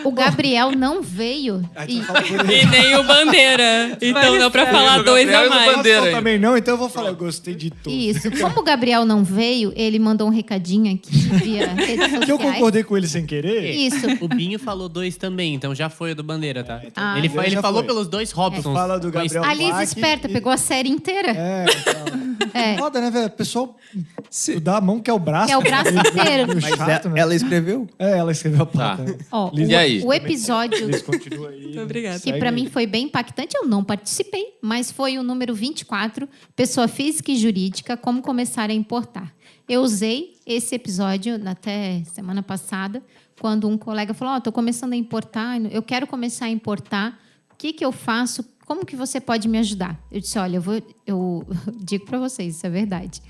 Speaker 1: O Gabriel não veio.
Speaker 2: Aí
Speaker 1: E,
Speaker 2: tu fala por
Speaker 8: E
Speaker 2: ele.
Speaker 8: nem o Bandeira. Então dá pra falar
Speaker 5: O
Speaker 8: dois
Speaker 5: Gabriel
Speaker 8: a
Speaker 5: e o
Speaker 8: mais.
Speaker 5: Bandeira.
Speaker 2: Eu
Speaker 5: ainda.
Speaker 2: também não, então eu vou falar, eu gostei de tudo.
Speaker 1: isso. Como o Gabriel não veio, ele mandou um recadinho aqui via redes sociais.
Speaker 2: Que eu concordei com ele sem querer.
Speaker 1: Isso.
Speaker 6: O Binho falou 2 também, então já foi o do Bandeira, tá?
Speaker 1: Ah.
Speaker 6: Ele
Speaker 2: Já
Speaker 6: falou
Speaker 2: foi.
Speaker 6: pelos dois Robsons.
Speaker 2: Fala do Gabriel
Speaker 1: A Liz
Speaker 2: Bach
Speaker 1: esperta,
Speaker 2: e-
Speaker 1: pegou a série inteira.
Speaker 2: então. Foda, né, velho? O pessoal dá a mão que é o braço.
Speaker 1: É o braço inteiro.
Speaker 2: Meio
Speaker 4: Mas
Speaker 2: chato, né?
Speaker 4: ela escreveu?
Speaker 2: Ela escreveu a pauta.
Speaker 5: Tá.
Speaker 2: né?
Speaker 1: Ó,
Speaker 2: Liz,
Speaker 5: E aí?
Speaker 1: o episódio
Speaker 2: Liz, continua aí.
Speaker 8: Obrigada.
Speaker 1: que pra mim foi bem impactante, eu não participei, mas foi o número 24, pessoa física e jurídica, como começar a importar. Eu usei esse episódio até semana passada, quando um colega falou, tô começando a importar, eu quero começar a importar, o que eu faço? Como que você pode me ajudar? Eu disse, olha, eu digo para vocês, isso é verdade.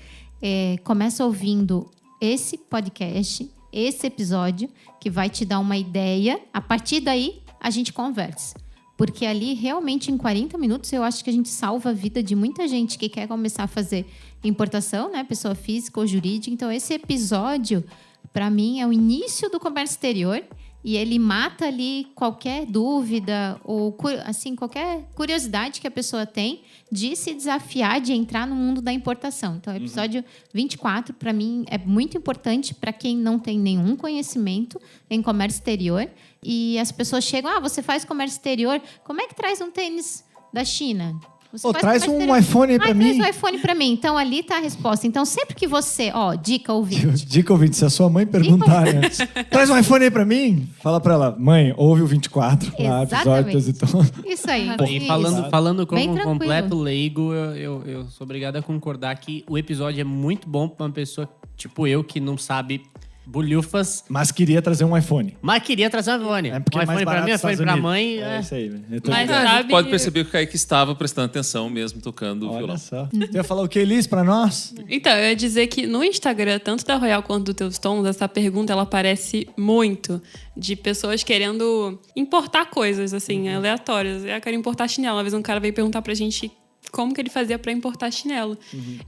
Speaker 1: Começa ouvindo esse podcast, esse episódio, que vai te dar uma ideia. A partir daí, a gente conversa. Porque ali, realmente, em 40 minutos, eu acho que a gente salva a vida de muita gente que quer começar a fazer importação, né? Pessoa física ou jurídica. Então, esse episódio, para mim, é o início do comércio exterior. E ele mata ali qualquer dúvida ou assim, qualquer curiosidade que a pessoa tem de se desafiar, de entrar no mundo da importação. Então, o episódio 24, para mim, é muito importante para quem não tem nenhum conhecimento em comércio exterior. E as pessoas chegam, você faz comércio exterior, como é que traz um tênis da China? Você faz
Speaker 2: traz
Speaker 1: comércio
Speaker 2: um
Speaker 1: exterior.
Speaker 2: iPhone aí pra mim.
Speaker 1: Traz um iPhone para mim. Então, ali está a resposta. Então, sempre que você... dica ouvinte.
Speaker 2: Dica ouvinte, se a sua mãe perguntar, né? Traz um iPhone aí pra mim, fala pra ela, mãe, ouve o 24 lá, episódio
Speaker 1: Exatamente.
Speaker 2: então.
Speaker 1: Isso aí.
Speaker 6: E
Speaker 1: Isso.
Speaker 6: falando como
Speaker 1: Bem
Speaker 6: um
Speaker 1: tranquilo.
Speaker 6: completo leigo, eu sou obrigado a concordar que o episódio é muito bom pra uma pessoa tipo eu, que não sabe bulhufas.
Speaker 2: Mas queria trazer um iPhone.
Speaker 6: Mas queria trazer um iPhone.
Speaker 2: É porque
Speaker 6: um
Speaker 2: é mais
Speaker 6: iPhone pra
Speaker 2: barato
Speaker 6: mim, um
Speaker 2: nos
Speaker 6: iPhone
Speaker 2: Estados
Speaker 6: pra
Speaker 2: Unidos.
Speaker 6: mãe.
Speaker 2: É isso aí, velho.
Speaker 8: Mas
Speaker 5: A gente
Speaker 8: sabe...
Speaker 5: pode perceber que o Kaique estava prestando atenção mesmo, tocando o
Speaker 2: Olha
Speaker 5: violão.
Speaker 2: só. Você ia falar o que, Elis, pra nós?
Speaker 8: Então, eu ia dizer que no Instagram, tanto da Royal quanto do Teus Tons, essa pergunta, ela aparece muito de pessoas querendo importar coisas, assim, aleatórias. Eu quero importar chinelo. Uma vez um cara veio perguntar pra gente como que ele fazia pra importar chinelo.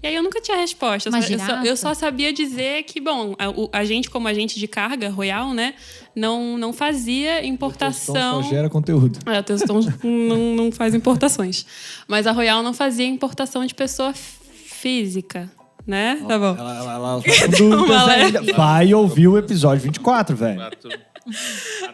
Speaker 8: E aí eu nunca tinha resposta.
Speaker 1: Uma
Speaker 8: Eu só sabia dizer que, bom, a gente, como agente de carga, Royal, né, não fazia importação...
Speaker 2: Só gera conteúdo.
Speaker 8: O Teus Tons não faz importações. Mas a Royal não fazia importação de pessoa física, né? Tá bom.
Speaker 2: Ela
Speaker 8: galera.
Speaker 2: vai ouvir o episódio 24, velho.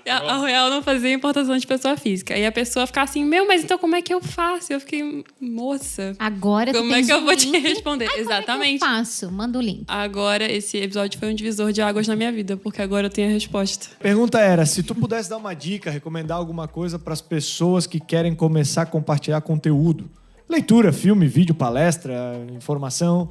Speaker 8: A Royal não fazia importação de pessoa física. Aí a pessoa ficava assim, mas então como é que eu faço? Eu fiquei, moça,
Speaker 1: Agora tu
Speaker 8: como é
Speaker 1: tens
Speaker 8: que eu
Speaker 1: um
Speaker 8: vou te
Speaker 1: link.
Speaker 8: responder? Exatamente.
Speaker 1: Como é que eu faço? Manda o link.
Speaker 8: Agora, esse episódio foi um divisor de águas na minha vida, porque agora eu tenho a resposta.
Speaker 2: Pergunta era, se tu pudesse dar uma dica, recomendar alguma coisa para as pessoas que querem começar a compartilhar conteúdo, leitura, filme, vídeo, palestra, informação,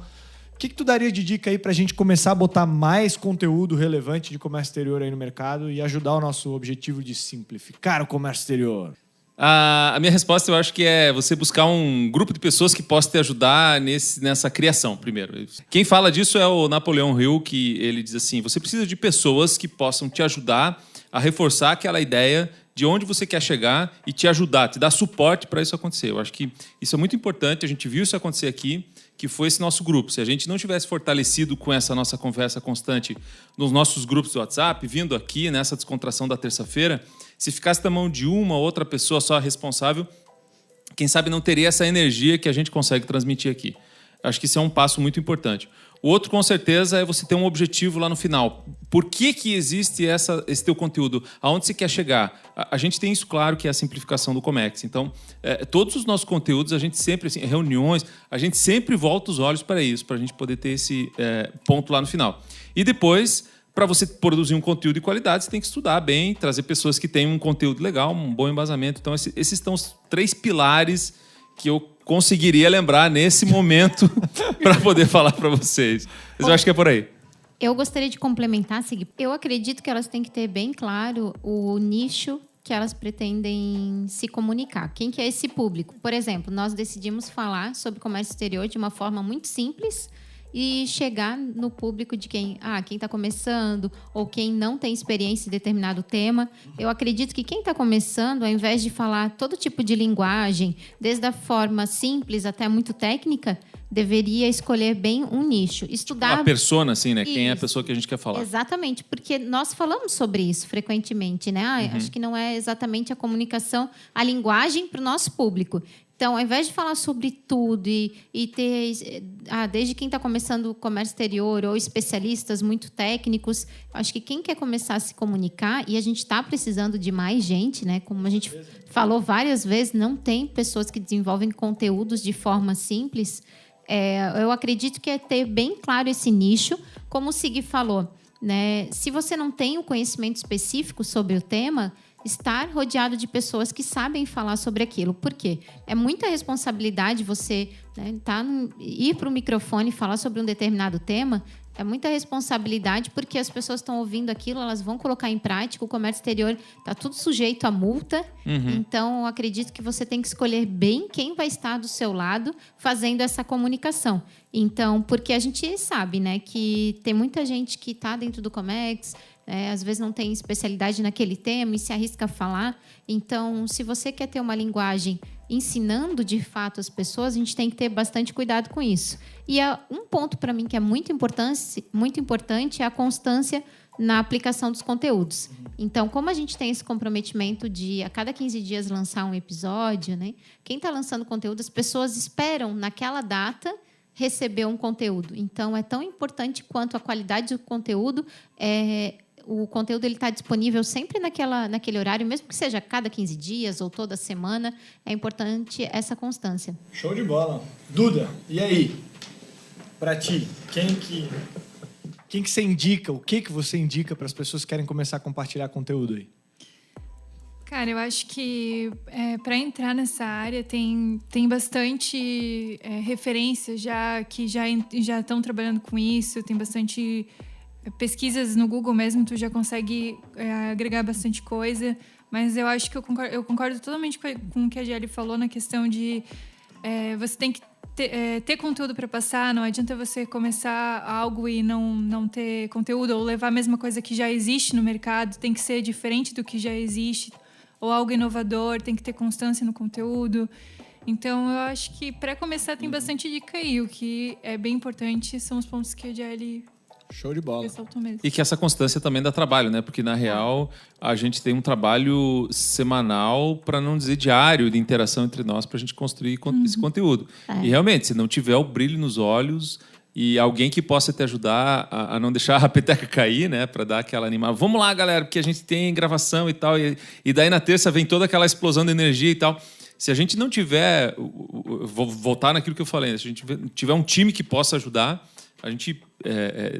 Speaker 2: o que tu daria de dica aí pra gente começar a botar mais conteúdo relevante de comércio exterior aí no mercado e ajudar o nosso objetivo de simplificar o comércio exterior?
Speaker 5: A minha resposta, eu acho que é você buscar um grupo de pessoas que possa te ajudar nessa criação, primeiro. Quem fala disso é o Napoleão Hill, que ele diz assim, você precisa de pessoas que possam te ajudar a reforçar aquela ideia de onde você quer chegar e te ajudar, te dar suporte para isso acontecer. Eu acho que isso é muito importante, a gente viu isso acontecer aqui, que foi esse nosso grupo. Se a gente não tivesse fortalecido com essa nossa conversa constante nos nossos grupos do WhatsApp, vindo aqui nessa descontração da terça-feira, se ficasse na mão de uma ou outra pessoa só responsável, quem sabe não teria essa energia que a gente consegue transmitir aqui. Acho que isso é um passo muito importante. O outro, com certeza, é você ter um objetivo lá no final. Por que existe esse teu conteúdo? Aonde você quer chegar? A gente tem isso claro, que é a simplificação do Comex. Então, todos os nossos conteúdos, a gente sempre, assim, reuniões, a gente sempre volta os olhos para isso, para a gente poder ter esse ponto lá no final. E depois, para você produzir um conteúdo de qualidade, você tem que estudar bem, trazer pessoas que tenham um conteúdo legal, um bom embasamento. Então, esses são os 3 pilares que eu conseguiria lembrar nesse momento para poder falar para vocês. Mas eu acho que é por aí.
Speaker 1: Eu gostaria de complementar, Sig. Eu acredito que elas têm que ter bem claro o nicho que elas pretendem se comunicar. Quem que é esse público? Por exemplo, nós decidimos falar sobre comércio exterior de uma forma muito simples e chegar no público de quem está começando ou quem não tem experiência em determinado tema. Eu acredito que quem está começando, ao invés de falar todo tipo de linguagem, desde a forma simples até muito técnica, deveria escolher bem um nicho. Estudar...
Speaker 5: A persona, assim, né?
Speaker 1: Isso.
Speaker 5: Quem é a pessoa que a gente quer falar.
Speaker 1: Exatamente, porque nós falamos sobre isso frequentemente, né? Acho que não é exatamente a comunicação, a linguagem para o nosso público. Então, ao invés de falar sobre tudo e ter, desde quem está começando o comércio exterior ou especialistas muito técnicos, acho que quem quer começar a se comunicar, e a gente está precisando de mais gente, né? Como a gente falou várias vezes, não tem pessoas que desenvolvem conteúdos de forma simples. Eu acredito que é ter bem claro esse nicho, como o Sig falou, né? Se você não tem o conhecimento específico sobre o tema, estar rodeado de pessoas que sabem falar sobre aquilo. Por quê? É muita responsabilidade você, né, ir para o microfone e falar sobre um determinado tema. É muita responsabilidade porque as pessoas estão ouvindo aquilo, elas vão colocar em prática. O comércio exterior está tudo sujeito a multa. Então, eu acredito que você tem que escolher bem quem vai estar do seu lado fazendo essa comunicação. Então, porque a gente sabe, né, que tem muita gente que está dentro do Comex, às vezes não tem especialidade naquele tema e se arrisca a falar. Então, se você quer ter uma linguagem ensinando de fato as pessoas, a gente tem que ter bastante cuidado com isso. E um ponto para mim que é muito importante é a constância na aplicação dos conteúdos. Então, como a gente tem esse comprometimento de a cada 15 dias lançar um episódio, né? Quem está lançando conteúdo, as pessoas esperam naquela data receber um conteúdo. Então, é tão importante quanto a qualidade do conteúdo. O conteúdo está disponível sempre naquele horário, mesmo que seja a cada 15 dias ou toda semana. É importante essa constância.
Speaker 2: Show de bola. Duda, e aí? Para ti, quem que você indica? O que você indica para as pessoas que querem começar a compartilhar conteúdo aí?
Speaker 7: Cara, eu acho que para entrar nessa área tem bastante referências que já estão trabalhando com isso, tem bastante pesquisas no Google mesmo, tu já consegue agregar bastante coisa. Mas eu acho que eu concordo totalmente com o que a Gelli falou na questão de você tem que ter conteúdo para passar. Não adianta você começar algo e não ter conteúdo, ou levar a mesma coisa que já existe no mercado. Tem que ser diferente do que já existe, ou algo inovador, tem que ter constância no conteúdo. Então, eu acho que para começar tem bastante dica aí. O que é bem importante são os pontos que a Gelli
Speaker 2: Show de bola.
Speaker 7: ressaltou mesmo.
Speaker 5: E que essa constância também dá trabalho, né? Porque, na real, a gente tem um trabalho semanal, para não dizer diário, de interação entre nós, para a gente construir esse conteúdo. E, realmente, se não tiver o brilho nos olhos e alguém que possa te ajudar a não deixar a peteca cair, né? Para dar aquela animada. Vamos lá, galera, porque a gente tem gravação e tal. E daí, na terça, vem toda aquela explosão de energia e tal. Se a gente não tiver... Vou voltar naquilo que eu falei. Se a gente tiver um time que possa ajudar, a gente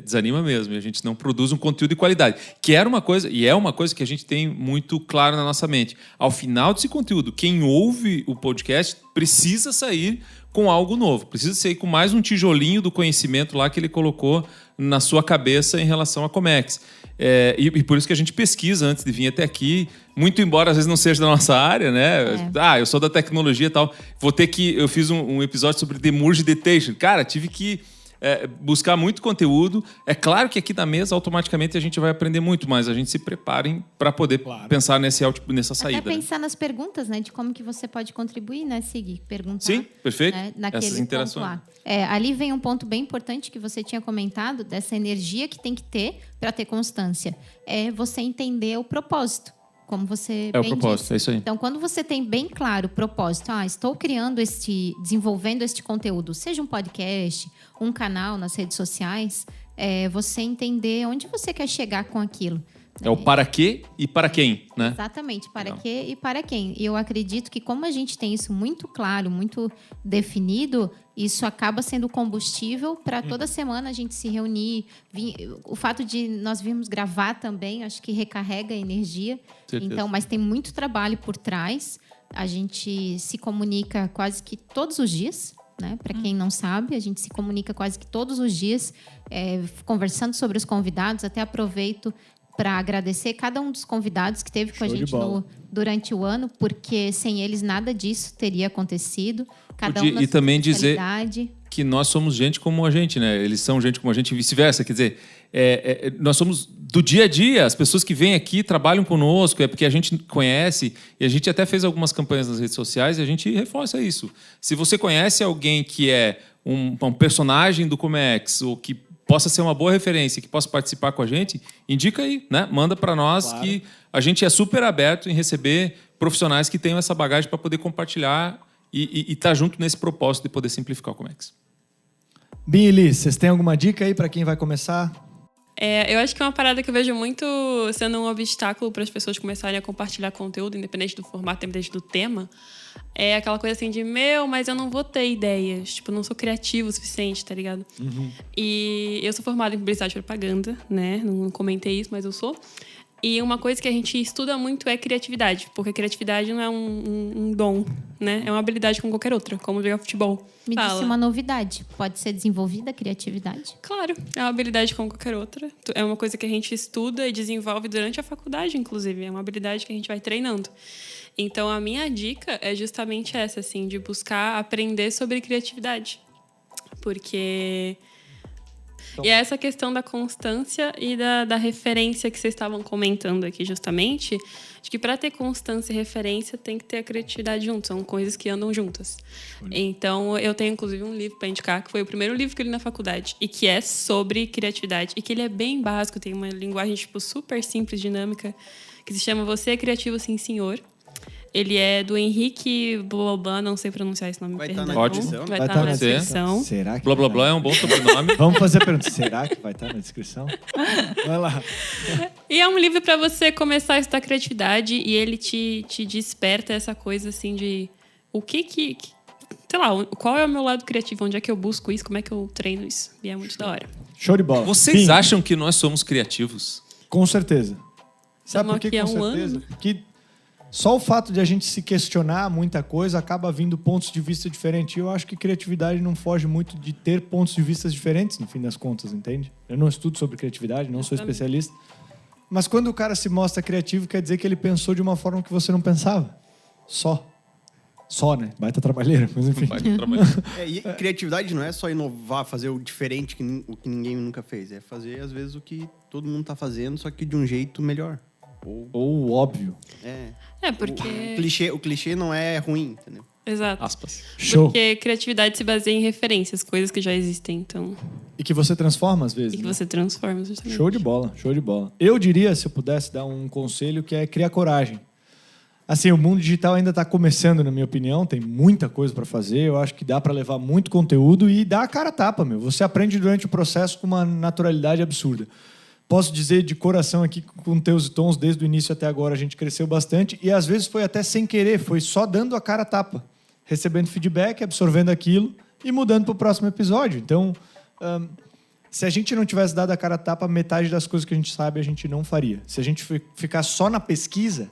Speaker 5: desanima mesmo. E a gente não produz um conteúdo de qualidade. Que era uma coisa... E é uma coisa que a gente tem muito claro na nossa mente. Ao final desse conteúdo, quem ouve o podcast precisa sair com algo novo. Precisa sair com mais um tijolinho do conhecimento lá que ele colocou na sua cabeça em relação à Comex. E por isso que a gente pesquisa antes de vir até aqui, muito embora às vezes não seja da nossa área, né? Eu sou da tecnologia e tal. Eu fiz um episódio sobre Demurge Detection. Cara, tive que buscar muito conteúdo. É claro que aqui na mesa automaticamente a gente vai aprender muito, mas a gente se preparem para poder pensar nessa saída.
Speaker 1: Até pensar nas perguntas, né? De como que você pode contribuir, né, Sig? Perguntar.
Speaker 5: Sim, perfeito.
Speaker 1: Né, naquele
Speaker 5: essas interações.
Speaker 1: ponto lá. Ali vem um ponto bem importante que você tinha comentado, dessa energia que tem que ter para ter constância. É você entender o propósito. Como você
Speaker 5: o
Speaker 1: bem
Speaker 5: propósito,
Speaker 1: disse.
Speaker 5: é isso aí.
Speaker 1: Então, quando você tem bem claro o propósito, estou desenvolvendo este conteúdo, seja um podcast, um canal nas redes sociais, você entender onde você quer chegar com aquilo.
Speaker 5: É o para quê e para quem, né?
Speaker 1: Exatamente, para quê e para quem. E eu acredito que como a gente tem isso muito claro, muito definido, isso acaba sendo combustível para toda semana a gente se reunir. O fato de nós virmos gravar também, acho que recarrega a energia.
Speaker 5: Certeza.
Speaker 1: Então, mas tem muito trabalho por trás. A gente se comunica quase que todos os dias. Né? Para quem não sabe, a gente se comunica quase que todos os dias, conversando sobre os convidados. Até aproveito para agradecer cada um dos convidados que esteve com a gente durante o ano, porque sem eles nada disso teria acontecido. Cada um na
Speaker 5: e
Speaker 1: sua
Speaker 5: também dizer
Speaker 1: especialidade.
Speaker 5: Que nós somos gente como a gente, né? Eles são gente como a gente e vice-versa. Quer dizer, nós somos do dia a dia. As pessoas que vêm aqui trabalham conosco, é porque a gente conhece, e a gente até fez algumas campanhas nas redes sociais e a gente reforça isso. Se você conhece alguém que é um personagem do Comex, ou que possa ser uma boa referência, que possa participar com a gente, indica aí, né? Manda para nós, claro, que a gente é super aberto em receber profissionais que tenham essa bagagem para poder compartilhar e estar junto nesse propósito de poder simplificar o Comex.
Speaker 2: Billy, vocês têm alguma dica aí para quem vai começar?
Speaker 8: Eu acho que é uma parada que eu vejo muito sendo um obstáculo para as pessoas começarem a compartilhar conteúdo, independente do formato, independente do tema. É aquela coisa assim de, mas eu não vou ter ideias. Tipo, eu não sou criativo o suficiente, tá ligado? Uhum. E eu sou formada em publicidade e propaganda, né? Não comentei isso, mas eu sou. E uma coisa que a gente estuda muito é criatividade. Porque a criatividade não é um dom, né? É uma habilidade como qualquer outra, como jogar futebol.
Speaker 1: Me disse uma novidade. Pode ser desenvolvida a criatividade?
Speaker 8: Claro, é uma habilidade como qualquer outra. É uma coisa que a gente estuda e desenvolve durante a faculdade, inclusive. É uma habilidade que a gente vai treinando. Então, a minha dica é justamente essa, assim, de buscar aprender sobre criatividade. Porque... E é essa questão da constância e da referência que vocês estavam comentando aqui, justamente, de que para ter constância e referência tem que ter a criatividade junto. São coisas que andam juntas. Então, eu tenho, inclusive, um livro para indicar, que foi o primeiro livro que eu li na faculdade, e que é sobre criatividade. E que ele é bem básico, tem uma linguagem tipo, super simples, dinâmica, que se chama Você é Criativo, Sim, Senhor. Ele é do Henrique Blá, não sei pronunciar esse nome.
Speaker 4: Vai estar na
Speaker 5: descrição.
Speaker 8: Vai estar na descrição.
Speaker 2: Será que
Speaker 5: Blá é um bom sobrenome.
Speaker 2: Vamos fazer a pergunta. Será que vai estar na descrição? Vai lá.
Speaker 8: E é um livro para você começar a estudar criatividade e ele te desperta essa coisa assim de o que sei lá, qual é o meu lado criativo, onde é que eu busco isso, como é que eu treino isso. E é muito da hora.
Speaker 2: Show de bola.
Speaker 5: Vocês acham que nós somos criativos?
Speaker 2: Com certeza. Sabe
Speaker 8: Estamos
Speaker 2: por que
Speaker 8: aqui
Speaker 2: com
Speaker 8: há um
Speaker 2: certeza?
Speaker 8: ano.
Speaker 2: Porque só o fato de a gente se questionar muita coisa acaba vindo pontos de vista diferentes. E eu acho que criatividade não foge muito de ter pontos de vista diferentes, no fim das contas, entende? Eu não estudo sobre criatividade, não sou especialista. Mas quando o cara se mostra criativo, quer dizer que ele pensou de uma forma que você não pensava. Só, né? Baita trabalheira, mas enfim.
Speaker 4: E criatividade não é só inovar, fazer o diferente, o que ninguém nunca fez. É fazer, às vezes, o que todo mundo tá fazendo, só que de um jeito melhor.
Speaker 2: Ou óbvio.
Speaker 8: Porque...
Speaker 4: O clichê não é ruim, entendeu?
Speaker 8: Exato.
Speaker 5: Aspas.
Speaker 2: Show.
Speaker 8: Porque criatividade se baseia em referências, coisas que já existem, então...
Speaker 2: E que você transforma, às vezes.
Speaker 8: E que
Speaker 2: né?
Speaker 8: você transforma, justamente.
Speaker 2: Show de bola, show de bola. Eu diria, se eu pudesse dar um conselho, que é criar coragem. Assim, o mundo digital ainda está começando, na minha opinião. Tem muita coisa para fazer. Eu acho que dá para levar muito conteúdo e dar a cara a tapa, meu. Você aprende durante o processo com uma naturalidade absurda. Posso dizer de coração aqui, com Teus e Tons, desde o início até agora, a gente cresceu bastante. E às vezes foi até sem querer, foi só dando a cara a tapa. Recebendo feedback, absorvendo aquilo e mudando para o próximo episódio. Então, se a gente não tivesse dado a cara a tapa, metade das coisas que a gente sabe a gente não faria. Se a gente ficar só na pesquisa,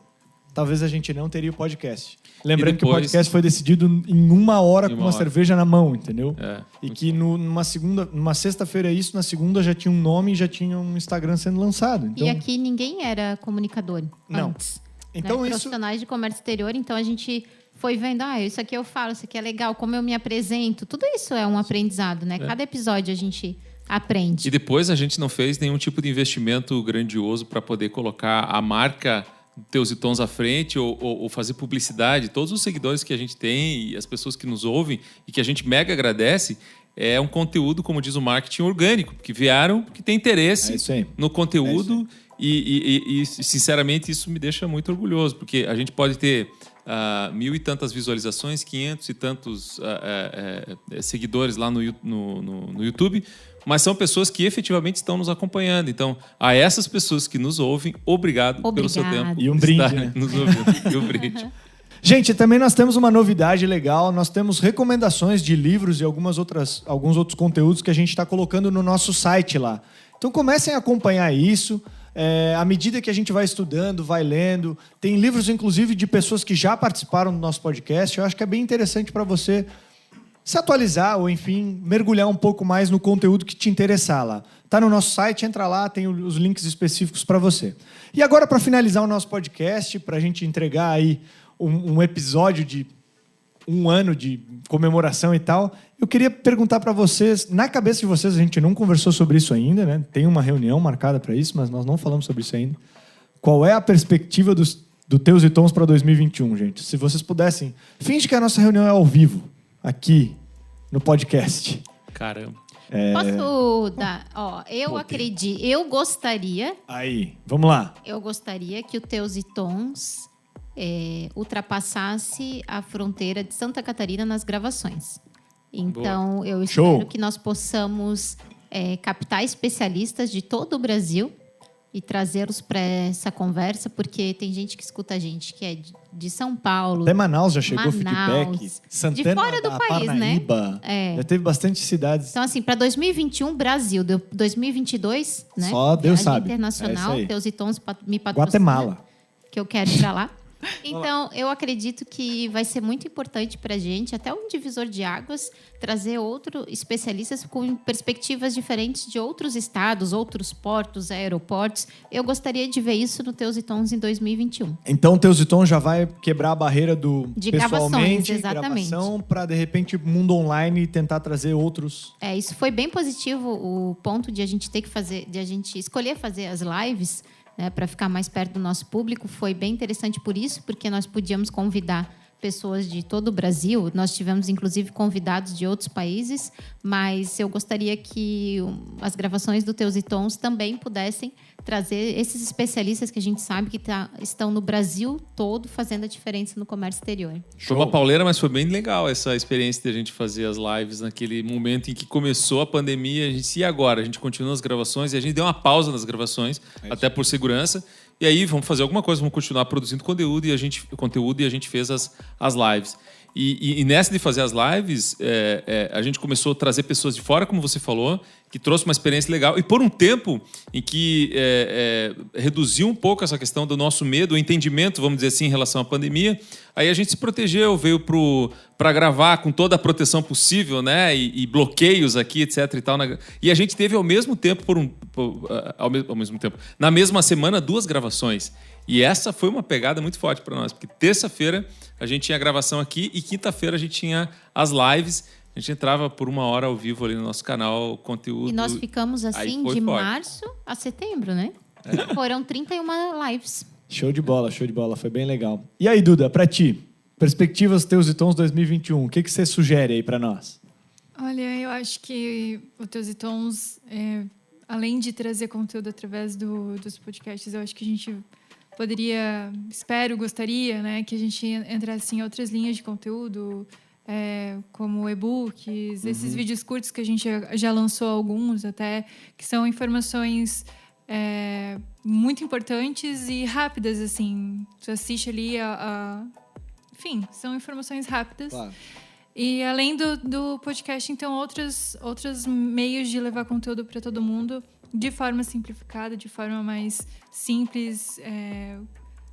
Speaker 2: talvez a gente não teria o podcast. Lembrando que o podcast foi decidido em 1 hora com uma cerveja na mão, entendeu? E que numa sexta-feira isso, na segunda já tinha um nome e já tinha um Instagram sendo lançado. Então...
Speaker 1: E aqui ninguém era comunicador antes.
Speaker 2: Então,
Speaker 1: né?
Speaker 2: isso...
Speaker 1: Profissionais de comércio exterior, então a gente foi vendo, isso aqui eu falo, isso aqui é legal, como eu me apresento. Tudo isso é um aprendizado, né? Cada episódio a gente aprende.
Speaker 5: E depois a gente não fez nenhum tipo de investimento grandioso para poder colocar a marca Teus e Tons à frente ou fazer publicidade. Todos os seguidores que a gente tem e as pessoas que nos ouvem e que a gente mega agradece, é um conteúdo, como diz o marketing, orgânico, porque vieram porque tem interesse no conteúdo e, sinceramente, isso me deixa muito orgulhoso, porque a gente pode ter 1.000 e tantas visualizações, 500 e tantos seguidores lá no YouTube, mas são pessoas que efetivamente estão nos acompanhando. Então, a essas pessoas que nos ouvem, obrigado pelo seu tempo.
Speaker 2: E um brinde, né?
Speaker 5: Nos ouvindo. E um brinde.
Speaker 2: Gente, também nós temos uma novidade legal. Nós temos recomendações de livros e alguns outros conteúdos que a gente está colocando no nosso site lá. Então, comecem a acompanhar isso. À medida que a gente vai estudando, vai lendo. Tem livros, inclusive, de pessoas que já participaram do nosso podcast. Eu acho que é bem interessante para você se atualizar ou, enfim, mergulhar um pouco mais no conteúdo que te interessar lá. Tá no nosso site, entra lá, tem os links específicos para você. E agora, para finalizar o nosso podcast, para a gente entregar aí um episódio de 1 ano de comemoração e tal, eu queria perguntar para vocês, na cabeça de vocês, a gente não conversou sobre isso ainda, né? Tem uma reunião marcada para isso, mas nós não falamos sobre isso ainda. Qual é a perspectiva do Teus e Tons para 2021, gente? Se vocês pudessem, finge que a nossa reunião é ao vivo, aqui no podcast.
Speaker 5: Caramba.
Speaker 1: Posso dar? Eu acredito, eu gostaria...
Speaker 2: Aí, vamos lá.
Speaker 1: Eu gostaria que o Teus e Tons ultrapassasse a fronteira de Santa Catarina nas gravações. Então, eu espero que nós possamos captar especialistas de todo o Brasil e trazê-los para essa conversa, porque tem gente que escuta a gente que é de São Paulo.
Speaker 2: Até Manaus já chegou feedback. Santana,
Speaker 1: de fora do país,
Speaker 2: Parnaíba,
Speaker 1: né?
Speaker 2: Já teve bastante cidades.
Speaker 1: Então, assim, para 2021, Brasil. 2022, né?
Speaker 2: Só Deus sabe.
Speaker 1: Internacional, Teus e Tons me patrocina.
Speaker 2: Guatemala.
Speaker 1: Que eu quero ir para lá. Então, eu acredito que vai ser muito importante para a gente, até um divisor de águas, trazer outros especialistas com perspectivas diferentes de outros estados, outros portos, aeroportos. Eu gostaria de ver isso no Teus e Tons em 2021.
Speaker 2: Então, Teus e Tons já vai quebrar a barreira de pessoalmente,
Speaker 1: exatamente,
Speaker 2: gravação, para, de repente, mundo online e tentar trazer outros...
Speaker 1: Isso foi bem positivo, o ponto de a gente ter que fazer, de a gente escolher fazer as lives, né, para ficar mais perto do nosso público, foi bem interessante por isso, porque nós podíamos convidar pessoas de todo o Brasil. Nós tivemos, inclusive, convidados de outros países, mas eu gostaria que as gravações do Teus e Tons também pudessem trazer esses especialistas que a gente sabe que estão no Brasil todo fazendo a diferença no comércio exterior.
Speaker 5: Foi uma pauleira, mas foi bem legal essa experiência de a gente fazer as lives naquele momento em que começou a pandemia. A gente disse, e agora? A gente continua as gravações e a gente deu uma pausa nas gravações, até por segurança. E aí, vamos fazer alguma coisa, vamos continuar produzindo conteúdo e a gente fez as lives. E nessa de fazer as lives, a gente começou a trazer pessoas de fora, como você falou, que trouxe uma experiência legal. E por um tempo em que reduziu um pouco essa questão do nosso medo, o entendimento, vamos dizer assim, em relação à pandemia, aí a gente se protegeu, veio para gravar com toda a proteção possível, né? E bloqueios aqui, etc. e tal. E a gente teve ao mesmo tempo, ao mesmo tempo, na mesma semana, 2 gravações. E essa foi uma pegada muito forte para nós, porque terça-feira a gente tinha a gravação aqui e quinta-feira a gente tinha as lives. A gente entrava por 1 hora ao vivo ali no nosso canal, conteúdo.
Speaker 1: E nós ficamos assim de março a setembro, né? Foram 31 lives.
Speaker 2: Show de bola, foi bem legal. E aí, Duda, pra ti, perspectivas Teus e Tons 2021, o que você sugere aí pra nós?
Speaker 7: Olha, eu acho que o Teus e Tons, além de trazer conteúdo através dos podcasts, eu acho que a gente gostaria, né, que a gente entrasse em outras linhas de conteúdo, como e-books, esses vídeos curtos que a gente já lançou alguns até, que são informações muito importantes e rápidas, assim. Tu assiste ali enfim, são informações rápidas. Claro. E além do podcast, então, outros meios de levar conteúdo para todo mundo de forma simplificada, de forma mais simples,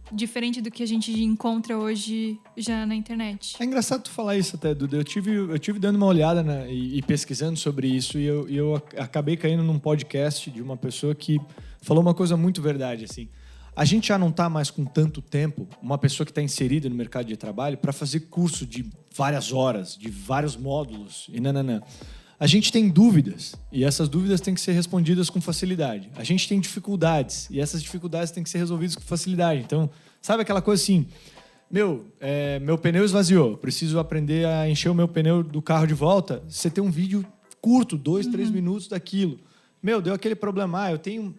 Speaker 7: diferente do que a gente encontra hoje já na internet.
Speaker 2: É engraçado tu falar isso até, Duda. Eu tive dando uma olhada, né, e pesquisando sobre isso, e eu acabei caindo num podcast de uma pessoa que falou uma coisa muito verdade, assim. A gente já não está mais com tanto tempo, uma pessoa que está inserida no mercado de trabalho, para fazer curso de várias horas, de vários módulos, e nananã. A gente tem dúvidas, e essas dúvidas têm que ser respondidas com facilidade. A gente tem dificuldades, e essas dificuldades têm que ser resolvidas com facilidade. Então, sabe aquela coisa assim, meu pneu esvaziou, preciso aprender a encher o meu pneu do carro de volta. Você tem um vídeo curto, 2, 3 minutos daquilo. Deu aquele problema, eu tenho...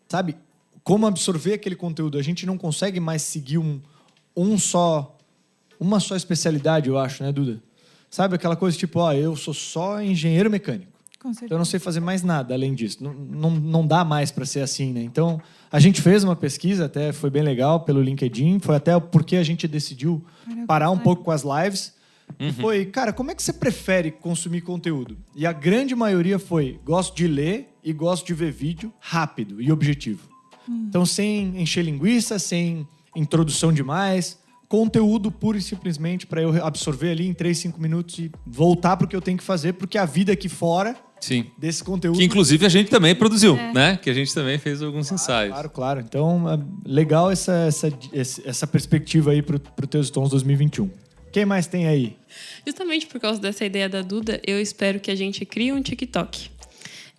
Speaker 2: Sabe, como absorver aquele conteúdo? A gente não consegue mais seguir uma só especialidade, eu acho, né, Duda? Sabe aquela coisa tipo, eu sou só engenheiro mecânico. Com certeza. Então eu não sei fazer mais nada além disso. Não dá mais para ser assim, né? Então a gente fez uma pesquisa, até foi bem legal, pelo LinkedIn. Foi até porque a gente decidiu parar um pouco com as lives. E foi, cara, como é que você prefere consumir conteúdo? E a grande maioria foi, gosto de ler e gosto de ver vídeo rápido e objetivo. Então sem encher linguiça, sem introdução demais... Conteúdo puro e simplesmente para eu absorver ali em 3, 5 minutos e voltar para o que eu tenho que fazer, porque a vida aqui fora desse conteúdo...
Speaker 5: Que inclusive a gente também produziu, né? Que a gente também fez alguns ensaios.
Speaker 2: Claro. Então, legal essa perspectiva aí para o Teus Tons 2021. Quem mais tem aí?
Speaker 8: Justamente por causa dessa ideia da Duda, eu espero que a gente crie um TikTok.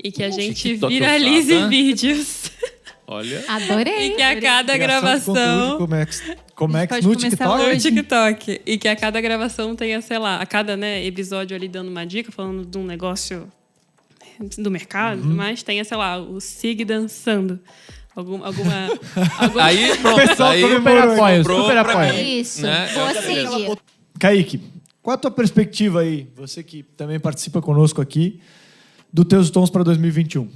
Speaker 8: E que a gente viralize vídeos.
Speaker 5: Olha.
Speaker 1: Adorei.
Speaker 8: E que a cada gravação...
Speaker 2: Comex no TikTok?
Speaker 8: No TikTok. E que a cada gravação tenha, sei lá, a cada episódio ali dando uma dica, falando de um negócio do mercado, mas tenha, sei lá, o Sig dançando. Alguma...
Speaker 5: Aí, pronto. Aí,
Speaker 6: super apoio.
Speaker 1: Isso. Né? Boa seguir.
Speaker 2: Kaique, qual a tua perspectiva aí, você que também participa conosco aqui, do Teus Tons para 2021?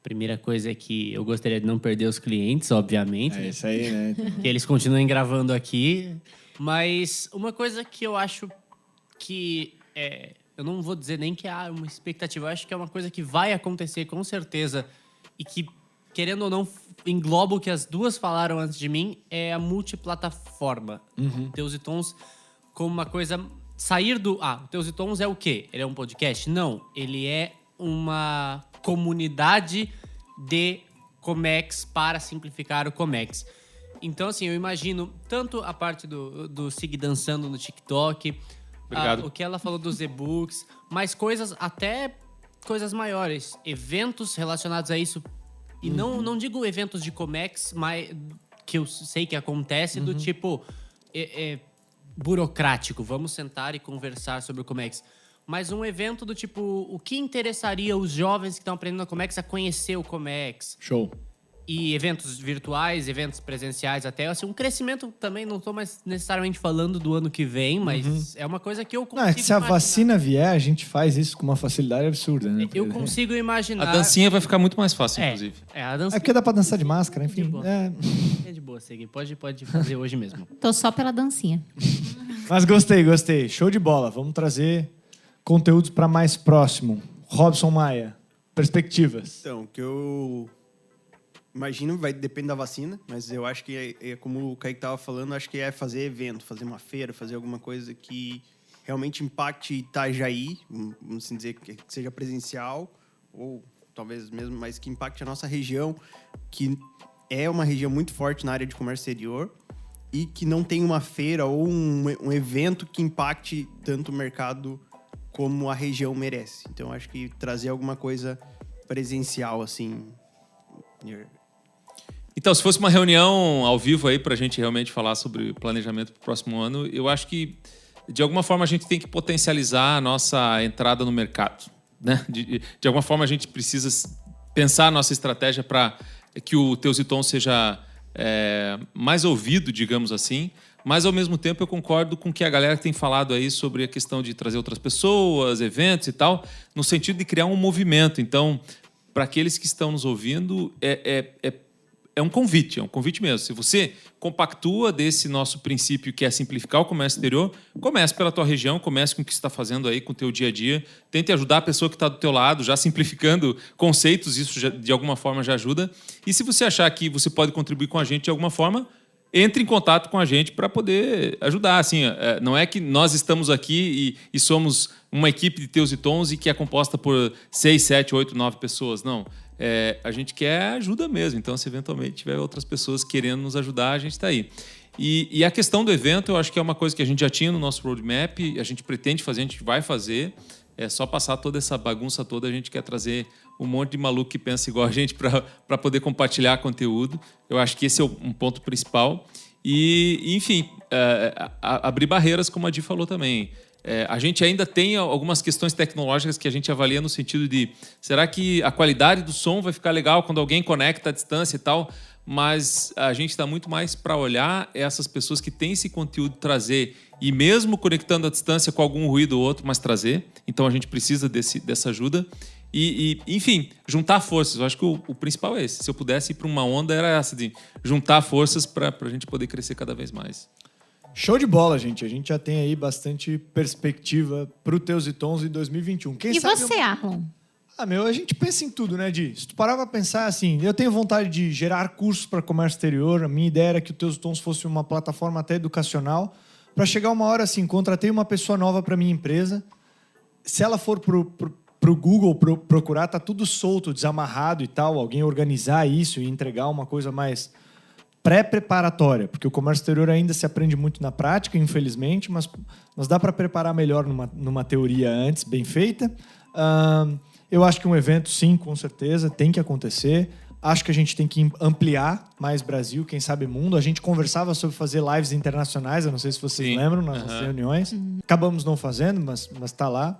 Speaker 6: Primeira coisa é que eu gostaria de não perder os clientes, obviamente.
Speaker 2: É isso aí, né?
Speaker 6: Que eles continuem gravando aqui. Mas uma coisa que eu acho que... eu não vou dizer nem que há uma expectativa. Eu acho que é uma coisa que vai acontecer com certeza. E que, querendo ou não, engloba o que as duas falaram antes de mim. É a multiplataforma. Teus e Tons como uma coisa... Sair do... Teus e Tons é o quê? Ele é um podcast? Não. Ele é uma... comunidade de Comex para simplificar o Comex. Então, assim, eu imagino tanto a parte do Sig dançando no TikTok, o que ela falou dos e-books, mas até coisas maiores, eventos relacionados a isso. E não digo eventos de Comex, mas que eu sei que acontece, do tipo burocrático. Vamos sentar e conversar sobre o Comex. Mas um evento do tipo, o que interessaria os jovens que estão aprendendo a Comex a conhecer o Comex?
Speaker 2: Show.
Speaker 6: E eventos virtuais, eventos presenciais até, assim, um crescimento também, não estou mais necessariamente falando do ano que vem, mas é uma coisa que eu consigo
Speaker 2: Não, é que se a
Speaker 6: imaginar.
Speaker 2: vacina vier, a gente faz isso com uma facilidade absurda, né?
Speaker 6: Eu consigo imaginar...
Speaker 5: A dancinha vai ficar muito mais fácil, inclusive.
Speaker 6: A dança...
Speaker 2: É porque dá pra dançar de máscara,
Speaker 6: De
Speaker 2: enfim.
Speaker 6: boa. É de boa, Segui. Pode fazer hoje mesmo.
Speaker 1: Tô só pela dancinha.
Speaker 2: Mas gostei. Show de bola. Vamos trazer conteúdos para mais próximo. Robson Maia, perspectivas.
Speaker 4: Então, o que eu imagino vai depender da vacina, mas eu acho que é como o Kaique estava falando, acho que é fazer evento, fazer uma feira, fazer alguma coisa que realmente impacte Itajaí, vamos assim dizer, que seja presencial, ou talvez mesmo, mas que impacte a nossa região, que é uma região muito forte na área de comércio exterior, e que não tem uma feira ou um evento que impacte tanto o mercado como a região merece. Então, acho que trazer alguma coisa presencial, assim...
Speaker 5: Então, se fosse uma reunião ao vivo aí para a gente realmente falar sobre planejamento para o próximo ano, eu acho que, de alguma forma, a gente tem que potencializar a nossa entrada no mercado, né? De alguma forma, a gente precisa pensar a nossa estratégia para que o Teus e Tons seja mais ouvido, digamos assim, mas, ao mesmo tempo, eu concordo com o que a galera tem falado aí sobre a questão de trazer outras pessoas, eventos e tal, no sentido de criar um movimento. Então, para aqueles que estão nos ouvindo, é um convite mesmo. Se você compactua desse nosso princípio que é simplificar o comércio exterior, comece pela tua região, comece com o que você está fazendo aí com o teu dia a dia, tente ajudar a pessoa que está do teu lado, já simplificando conceitos, isso já, de alguma forma já ajuda. E se você achar que você pode contribuir com a gente de alguma forma, entre em contato com a gente para poder ajudar. Assim, não é que nós estamos aqui e somos uma equipe de Teus e Tons e que é composta por 6, 7, 8, 9 pessoas. Não. A gente quer ajuda mesmo. Então, se eventualmente tiver outras pessoas querendo nos ajudar, a gente está aí. E a questão do evento, eu acho que é uma coisa que a gente já tinha no nosso roadmap, a gente pretende fazer, a gente vai fazer. É só passar toda essa bagunça toda, a gente quer trazer um monte de maluco que pensa igual a gente para poder compartilhar conteúdo. Eu acho que esse é um ponto principal. E enfim, abrir barreiras, como a Di falou também. A gente ainda tem algumas questões tecnológicas que a gente avalia no sentido de será que a qualidade do som vai ficar legal quando alguém conecta à distância e tal? Mas a gente está muito mais para olhar essas pessoas que têm esse conteúdo, trazer, e mesmo conectando à distância com algum ruído ou outro, mas trazer. Então a gente precisa dessa ajuda. Enfim, juntar forças. Eu acho que o principal é esse. Se eu pudesse ir para uma onda, era essa de juntar forças para a gente poder crescer cada vez mais.
Speaker 2: Show de bola, gente. A gente já tem aí bastante perspectiva para o Teus e Tons em 2021. Quem
Speaker 1: E
Speaker 2: sabe
Speaker 1: você, Arlon?
Speaker 2: A gente pensa em tudo, né, Di? Se tu parar pra pensar assim, eu tenho vontade de gerar cursos para comércio exterior. A minha ideia era que o Teus e Tons fosse uma plataforma até educacional. Para chegar uma hora assim, contratei uma pessoa nova para minha empresa. Se ela for pro Google procurar, tá tudo solto, desamarrado e tal. Alguém organizar isso e entregar uma coisa mais pré-preparatória, porque o comércio exterior ainda se aprende muito na prática, infelizmente, mas dá para preparar melhor numa teoria antes, bem feita. Eu acho que um evento, sim, com certeza, tem que acontecer. Acho que a gente tem que ampliar mais Brasil, quem sabe mundo. A gente conversava sobre fazer lives internacionais, eu não sei se vocês lembram, nas nossas reuniões. Acabamos não fazendo, mas tá lá.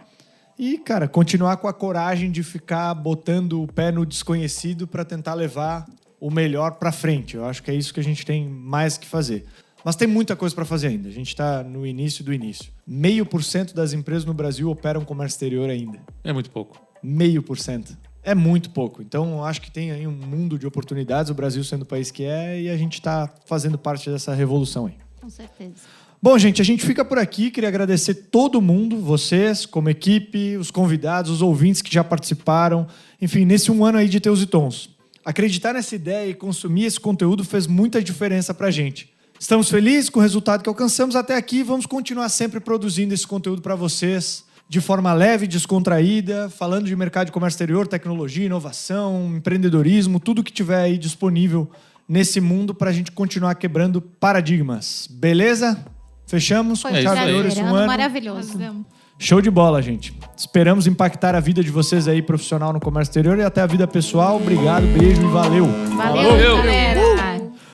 Speaker 2: E, cara, continuar com a coragem de ficar botando o pé no desconhecido para tentar levar o melhor para frente. Eu acho que é isso que a gente tem mais que fazer. Mas tem muita coisa para fazer ainda. A gente está no início do início. 0,5% das empresas no Brasil operam comércio exterior ainda.
Speaker 5: É muito pouco.
Speaker 2: 0,5%. É muito pouco. Então, acho que tem aí um mundo de oportunidades, o Brasil sendo o país que é, e a gente está fazendo parte dessa revolução aí.
Speaker 1: Com certeza.
Speaker 2: Bom, gente, a gente fica por aqui. Queria agradecer todo mundo, vocês, como equipe, os convidados, os ouvintes que já participaram. Enfim, nesse um ano aí de Teus e Tons. Acreditar nessa ideia e consumir esse conteúdo fez muita diferença pra gente. Estamos felizes com o resultado que alcançamos até aqui e vamos continuar sempre produzindo esse conteúdo para vocês de forma leve, descontraída, falando de mercado de comércio exterior, tecnologia, inovação, empreendedorismo, tudo que tiver aí disponível nesse mundo para a gente continuar quebrando paradigmas. Beleza? Fechamos?
Speaker 1: Foi
Speaker 5: É isso aí.
Speaker 2: esse um ano.
Speaker 1: maravilhoso.
Speaker 7: Arrasamos.
Speaker 2: Show de bola, gente. Esperamos impactar a vida de vocês aí, profissional no comércio exterior, e até a vida pessoal. Obrigado, beijo e valeu.
Speaker 1: Valeu, galera.